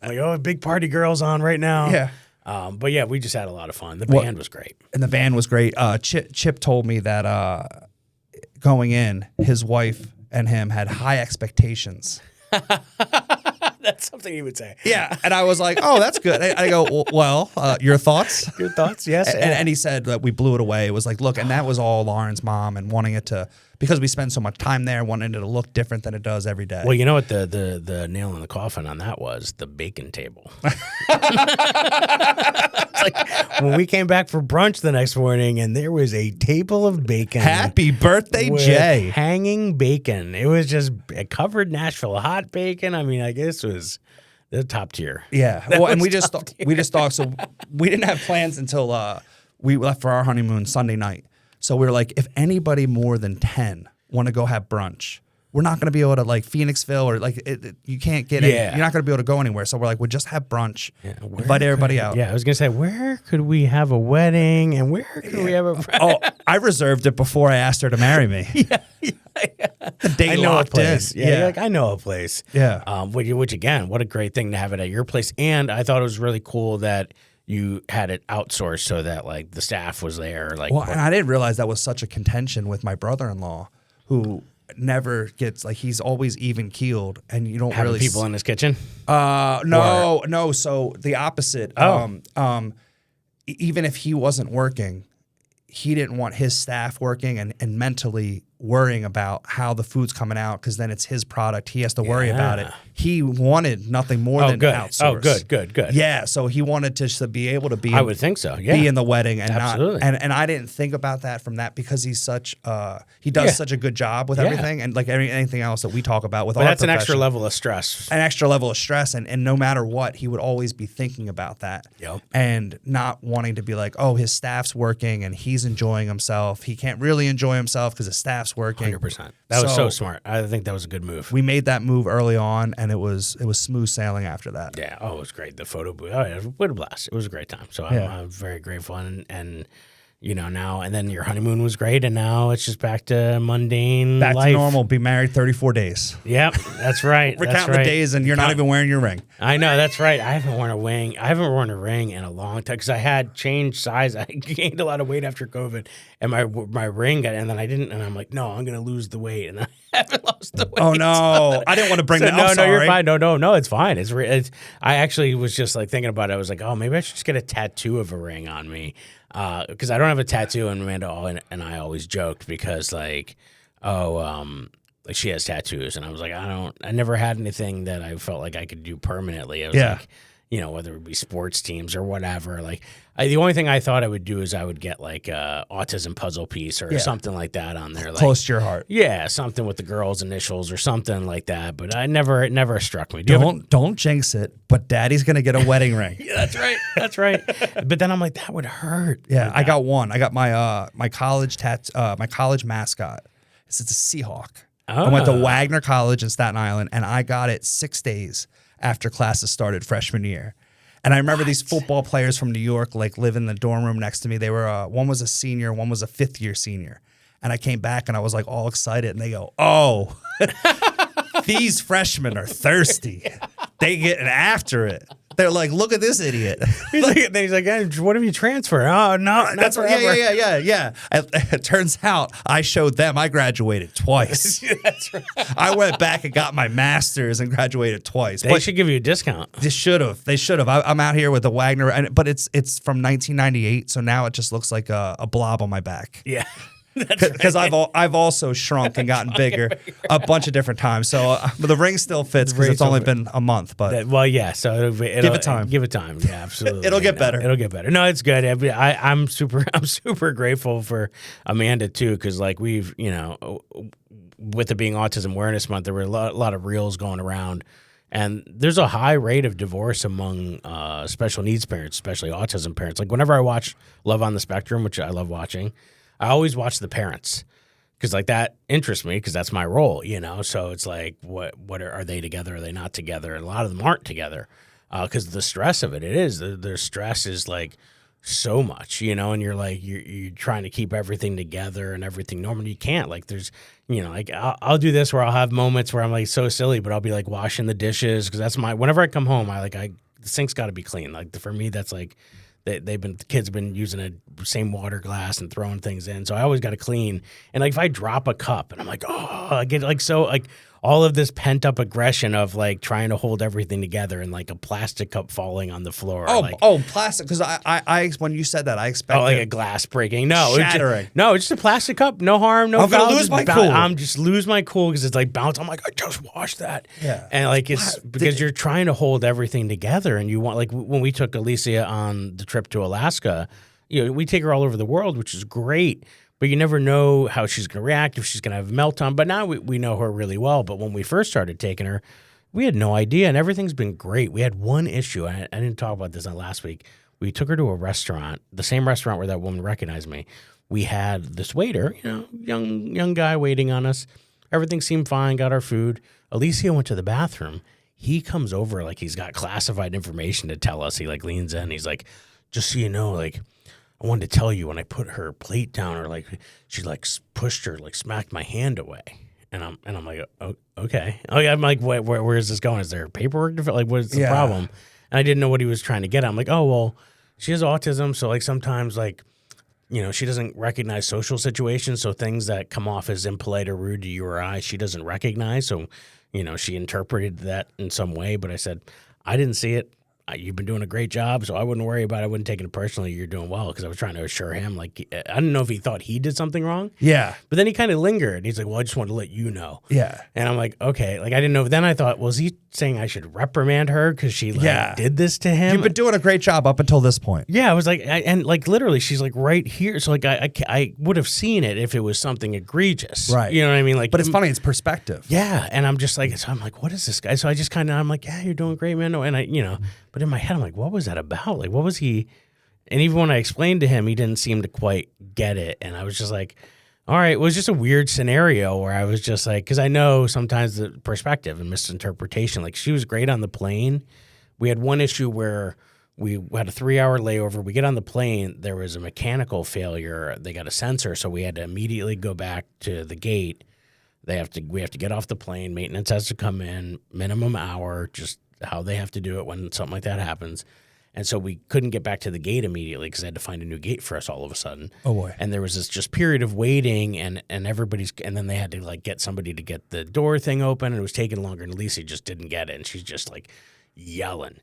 like, oh, Big Party Girl's on right now. Yeah. But yeah, we just had a lot of fun. The band was great. And the band was great. Chip told me that going in, his wife and him had high expectations. That's something he would say. Yeah. And I was like, oh, that's good. I go, well, your thoughts? Your thoughts? Yes. And he said that we blew it away. It was like, look, and that was all Lauren's mom and wanting it to, because we spend so much time there, wanting it to look different than it does every day. Well, you know what the nail in the coffin on that was? The bacon table. It's like when we came back for brunch the next morning and there was a table of bacon. Happy birthday, with Jay. hanging bacon. It was just covered Nashville hot bacon. I mean, I guess it was the top tier. Yeah. Well, and we just thought, so we didn't have plans until we left for our honeymoon Sunday night. So we were like, if anybody more than 10 want to go have brunch, we're not going to be able to like Phoenixville or like you can't get you're not going to be able to go anywhere. So we're like, we'll just have brunch, invite everybody out. Yeah, I was going to say, where could we have a wedding and where could we have a I reserved it before I asked her to marry me. The date I know a locked place. in. Yeah, you're like, I know a place. Yeah. Which again, what a great thing to have it at your place. And I thought it was really cool that you had it outsourced so that like the staff was there. Like, Well, and I didn't realize that was such a contention with my brother-in-law, who never gets like he's always even keeled, and you don't having really people in his kitchen. No. So the opposite. Even if he wasn't working, he didn't want his staff working and mentally worrying about how the food's coming out, because then it's his product. He has to worry about it. He wanted nothing more than outsource. Good. Yeah, so he wanted to be able to be. I would think so. Yeah, be in the wedding and absolutely. not. And I didn't think about that from that because he's such. He does such a good job with everything, and like anything else that we talk about with. But our that's an extra profession. level of stress. An extra level of stress, and no matter what, he would always be thinking about that. Yep. And not wanting to be like, oh, his staff's working and he's enjoying himself. He can't really enjoy himself because his staff's working. 100%. That was so smart. I think that was a good move. We made that move early on, and it was smooth sailing after that. Yeah. Oh, it was great. The photo booth. Oh, yeah. What a blast. It was a great time. So I'm very grateful. And now, and then your honeymoon was great. And now it's just back to mundane Back life. to normal. Be married 34 days. Yep. That's right. We're counting the days, and you're not even wearing your ring. I know. That's right. I haven't worn a ring. I haven't worn a ring in a long time because I had changed size. I gained a lot of weight after COVID, and my ring got, and then I didn't. And I'm like, no, I'm going to lose the weight, and I haven't lost the weight. Oh no, I didn't want to bring that. No, you're fine. No, it's fine. It's I actually was just like thinking about it. I was like, oh, maybe I should just get a tattoo of a ring on me. Because I don't have a tattoo, and Amanda and I always joked because like she has tattoos, and I was like, I never had anything that I felt like I could do permanently. I was like, whether it be sports teams or whatever. Like the only thing I thought I would do is I would get like a autism puzzle piece or something like that on there, like, close to your heart. Yeah, something with the girls' initials or something like that. But it never struck me. Don't jinx it. But Daddy's gonna get a wedding ring. Yeah, that's right. But then I'm like, that would hurt. Yeah, like I got one. I got my college my college mascot. It's a Seahawk. I went to Wagner College in Staten Island, and I got it 6 days after classes started freshman year. And I remember these football players from New York like live in the dorm room next to me. They were one was a senior, one was a 5th-year senior. And I came back and I was like all excited, and they go, "Oh, these freshmen are thirsty. They getting after it." They're like, "Look at this idiot." He's like, hey, what have you transferred? Oh, no, That's forever. Yeah. It turns out I showed them I graduated twice. That's right. I went back and got my master's and graduated twice. They should give you a discount. They should have. I'm out here with a Wagner, but it's from 1998, so now it just looks like a blob on my back. Yeah. Because I've also shrunk and gotten bigger a bunch of different times. So the ring still fits because it's only been a month. But yeah. So it'll give it time. Give it time. Yeah, absolutely. It'll get better. It'll get better. No, it's good. I'm super grateful for Amanda too, because like we've with it being Autism Awareness Month, there were a lot of reels going around. And there's a high rate of divorce among special needs parents, especially autism parents. Like whenever I watch Love on the Spectrum, which I love watching, I always watch the parents because like that interests me because that's my role, So it's like, what are they together? Are they not together? And a lot of them aren't together because the stress of it is their stress is like so much, and you're like you're trying to keep everything together and everything normal. You can't. Like there's like I'll do this where I'll have moments where I'm like so silly, but I'll be like washing the dishes because that's whenever I come home, the sink's got to be clean. Like for me, that's like. The kids have been using the same water glass and throwing things in, so I always got to clean. And like if I drop a cup, and I'm like, oh, I get like so like all of this pent up aggression of like trying to hold everything together, and like a plastic cup falling on the floor. Plastic! Because I when you said that, I expected like a glass breaking. No, shattering. It's just a plastic cup. No harm. No. I'm gonna lose my cool. I'm just lose my cool because it's like bounce. I'm like I just washed that. Yeah. And like it's because you're trying to hold everything together, and you want like when we took Alicia on the trip to Alaska, we take her all over the world, which is great. But you never know how she's going to react, if she's going to have a meltdown. But now we know her really well. But when we first started taking her, we had no idea, and everything's been great. We had one issue. I didn't talk about this on last week. We took her to a restaurant, the same restaurant where that woman recognized me. We had this waiter, young guy waiting on us. Everything seemed fine, got our food. Alicia went to the bathroom. He comes over like he's got classified information to tell us. He like leans in. He's like, just so you know, like, I wanted to tell you when I put her plate down, or like she like pushed her, like smacked my hand away, and I'm like, oh, okay. Oh yeah, I'm like, where is this going? Is there paperwork to fill? Like, what's the problem? And I didn't know what he was trying to get at. I'm like, oh well, she has autism, so like sometimes like, she doesn't recognize social situations, so things that come off as impolite or rude to you or I, she doesn't recognize. So, she interpreted that in some way. But I said, I didn't see it. You've been doing a great job, so I wouldn't worry about it. I wouldn't take it personally. You're doing well, because I was trying to assure him. Like, I didn't know if he thought he did something wrong. Yeah. But then he kind of lingered. He's like, well, I just wanted to let you know. Yeah. And I'm like, okay. Like, I didn't know. Then I thought, was he saying I should reprimand her because she did this to him? You've been doing a great job up until this point. Yeah. I was like, and like literally, she's like right here. So like, I would have seen it if it was something egregious. Right. You know what I mean? Like, but it's funny. It's perspective. Yeah. And I'm just like, so I'm like, what is this guy? So I just I'm like, yeah, you're doing great, man. And I, but in my head, I'm like, what was that about? Like, what was he? And even when I explained to him, he didn't seem to quite get it. And I was just like, all right, it was just a weird scenario where I was just like, because I know sometimes the perspective and misinterpretation, like she was great on the plane. We had one issue where we had a 3-hour layover. We get on the plane. There was a mechanical failure. They got a sensor. So we had to immediately go back to the gate. We have to get off the plane. Maintenance has to come in, minimum hour, just how they have to do it when something like that happens. And so we couldn't get back to the gate immediately because I had to find a new gate for us all of a sudden. Oh boy. And there was this just period of waiting and then they had to like get somebody to get the door thing open, and it was taking longer, and Lisa just didn't get it. And she's just like yelling,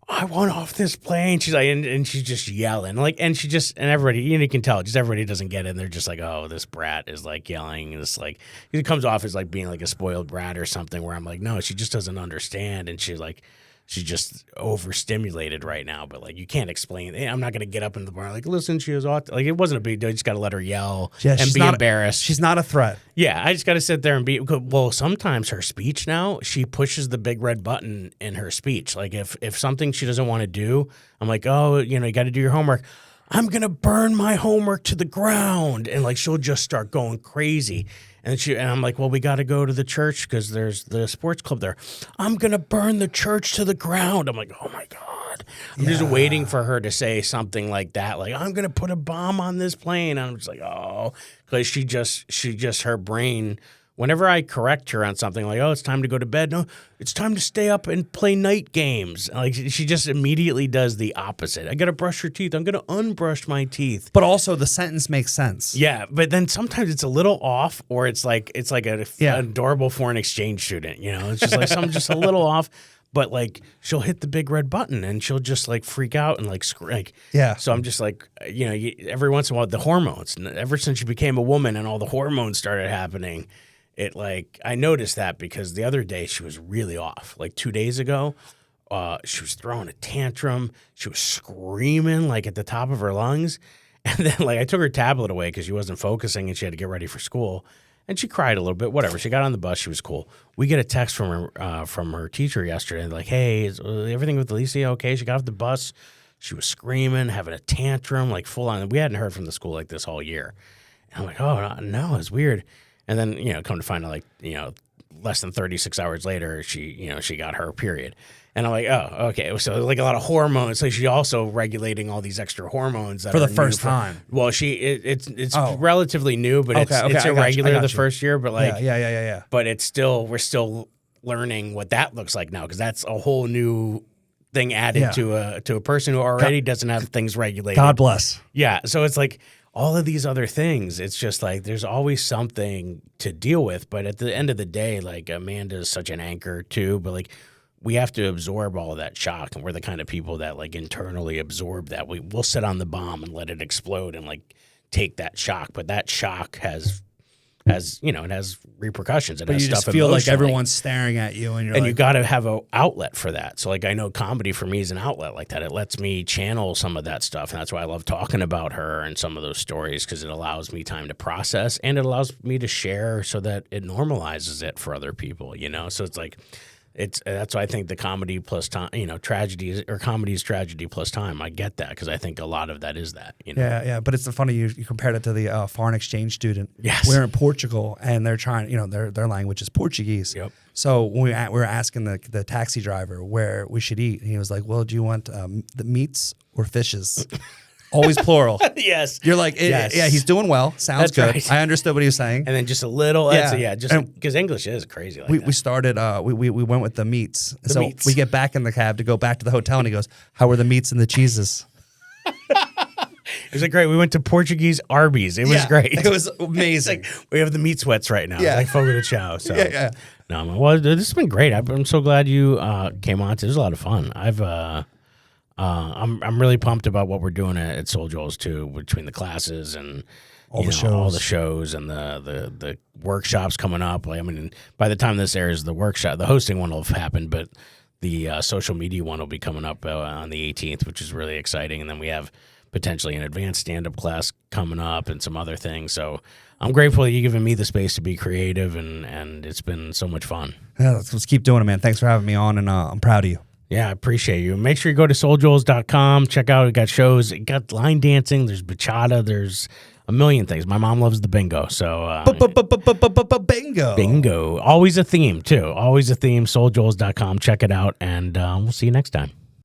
I want off this plane. She's like, and she's just yelling. Like, and she just, and everybody, you can tell, just everybody doesn't get it. And they're just like, oh, this brat is like yelling. This like, it comes off as like being like a spoiled brat or something, where I'm like, no, she just doesn't understand. And she's like, she's just overstimulated right now, but like you can't explain. I'm not gonna get up in the bar like, listen, she was autistic. Like it wasn't a big deal. You just gotta let her yell and be embarrassed. She's not a threat. Yeah, I just gotta sit there and be. Well, sometimes her speech now, she pushes the big red button in her speech. Like if something she doesn't want to do, I'm like, oh, you got to do your homework. I'm gonna burn my homework to the ground, and like she'll just start going crazy. And I'm like, well, we got to go to the church because there's the sports club there. I'm going to burn the church to the ground. I'm like, oh, my God. God. I'm just waiting for her to say something like that, like, I'm going to put a bomb on this plane. And I'm just like, oh, because she just, her brain, whenever I correct her on something like, oh, it's time to go to bed. No, it's time to stay up and play night games. Like, she just immediately does the opposite. I got to brush your teeth. I'm going to unbrush my teeth. But also the sentence makes sense. Yeah, but then sometimes it's a little off, or it's like an adorable foreign exchange student, you know? It's just like something just a little off, but like she'll hit the big red button and she'll just like freak out and like yeah. So I'm just like, you know, every once in a while the hormones, ever since she became a woman and all the hormones started happening, it like, I noticed that because the other day she was really off. Like 2 days ago, she was throwing a tantrum. She was screaming like at the top of her lungs. And then like I took her tablet away because she wasn't focusing and she had to get ready for school. And she cried a little bit, whatever. She got on the bus. She was cool. We get a text from her teacher yesterday like, hey, is everything with Alicia okay? She got off the bus. She was screaming, having a tantrum, like full on. We hadn't heard from the school like this all year. And I'm like, oh, no, it's weird. And then, you know, come to find out, like, you know, less than 36 hours later, she got her period. And I'm like, oh, okay. So like a lot of hormones. So she's also regulating all these extra hormones that for the are first new time. Well, it's relatively new, but it's irregular the first year. But like, yeah. But we're still learning what that looks like now, because that's a whole new thing added to a person who already doesn't have things regulated. God bless. Yeah. So it's like all of these other things. It's just like there's always something to deal with. But at the end of the day, like Amanda is such an anchor too. But like we have to absorb all of that shock, and we're the kind of people that like internally absorb that. We'll sit on the bomb and let it explode and like take that shock. But that shock has you know, it has repercussions. It but has you stuff just feel like emotionally. everyone's staring at you, and you got to have an outlet for that. So like I know comedy for me is an outlet like that. It lets me channel some of that stuff, and that's why I love talking about her and some of those stories, because it allows me time to process, and it allows me to share so that it normalizes it for other people, you know? So it's like that's why I think the comedy plus time, you know, comedy is tragedy plus time. I get that, because I think a lot of that is that, you know? Yeah. But it's funny you compared it to the foreign exchange student. Yes. We're in Portugal, and they're trying, you know, their language is Portuguese. Yep. So when we were asking the taxi driver where we should eat, and he was like, well, do you want the meats or fishes? Always plural. Yes. You're like, yeah, he's doing well. Sounds That's good. right. I understood what he was saying. And then just a little, just because English is crazy like that. We started, we went with the meats. The so meats. we get back in the cab to go back to the hotel, and he goes, how were the meats and the cheeses? It was like great. We went to Portuguese Arby's. It was great. It was amazing. Like, we have the meat sweats right now. Yeah. Like Fogo de Chao. So. Yeah. No, well, this has been great. I'm so glad you came on. It was a lot of fun. I'm really pumped about what we're doing at Soul Joel's too, between the classes and all the shows and the workshops coming up. Like, I mean, by the time this airs, the hosting one will have happened, but the social media one will be coming up on the 18th, which is really exciting. And then we have potentially an advanced stand-up class coming up and some other things. So I'm grateful that you've given me the space to be creative, and it's been so much fun. Yeah, let's keep doing it, man. Thanks for having me on, and I'm proud of you. Yeah, I appreciate you. Make sure you go to souljoels.com. Check out, we got shows. We got line dancing. There's bachata. There's a million things. My mom loves the bingo. So bingo. Bingo. Always a theme, too. Always a theme. Souljoels.com. Check it out, and we'll see you next time.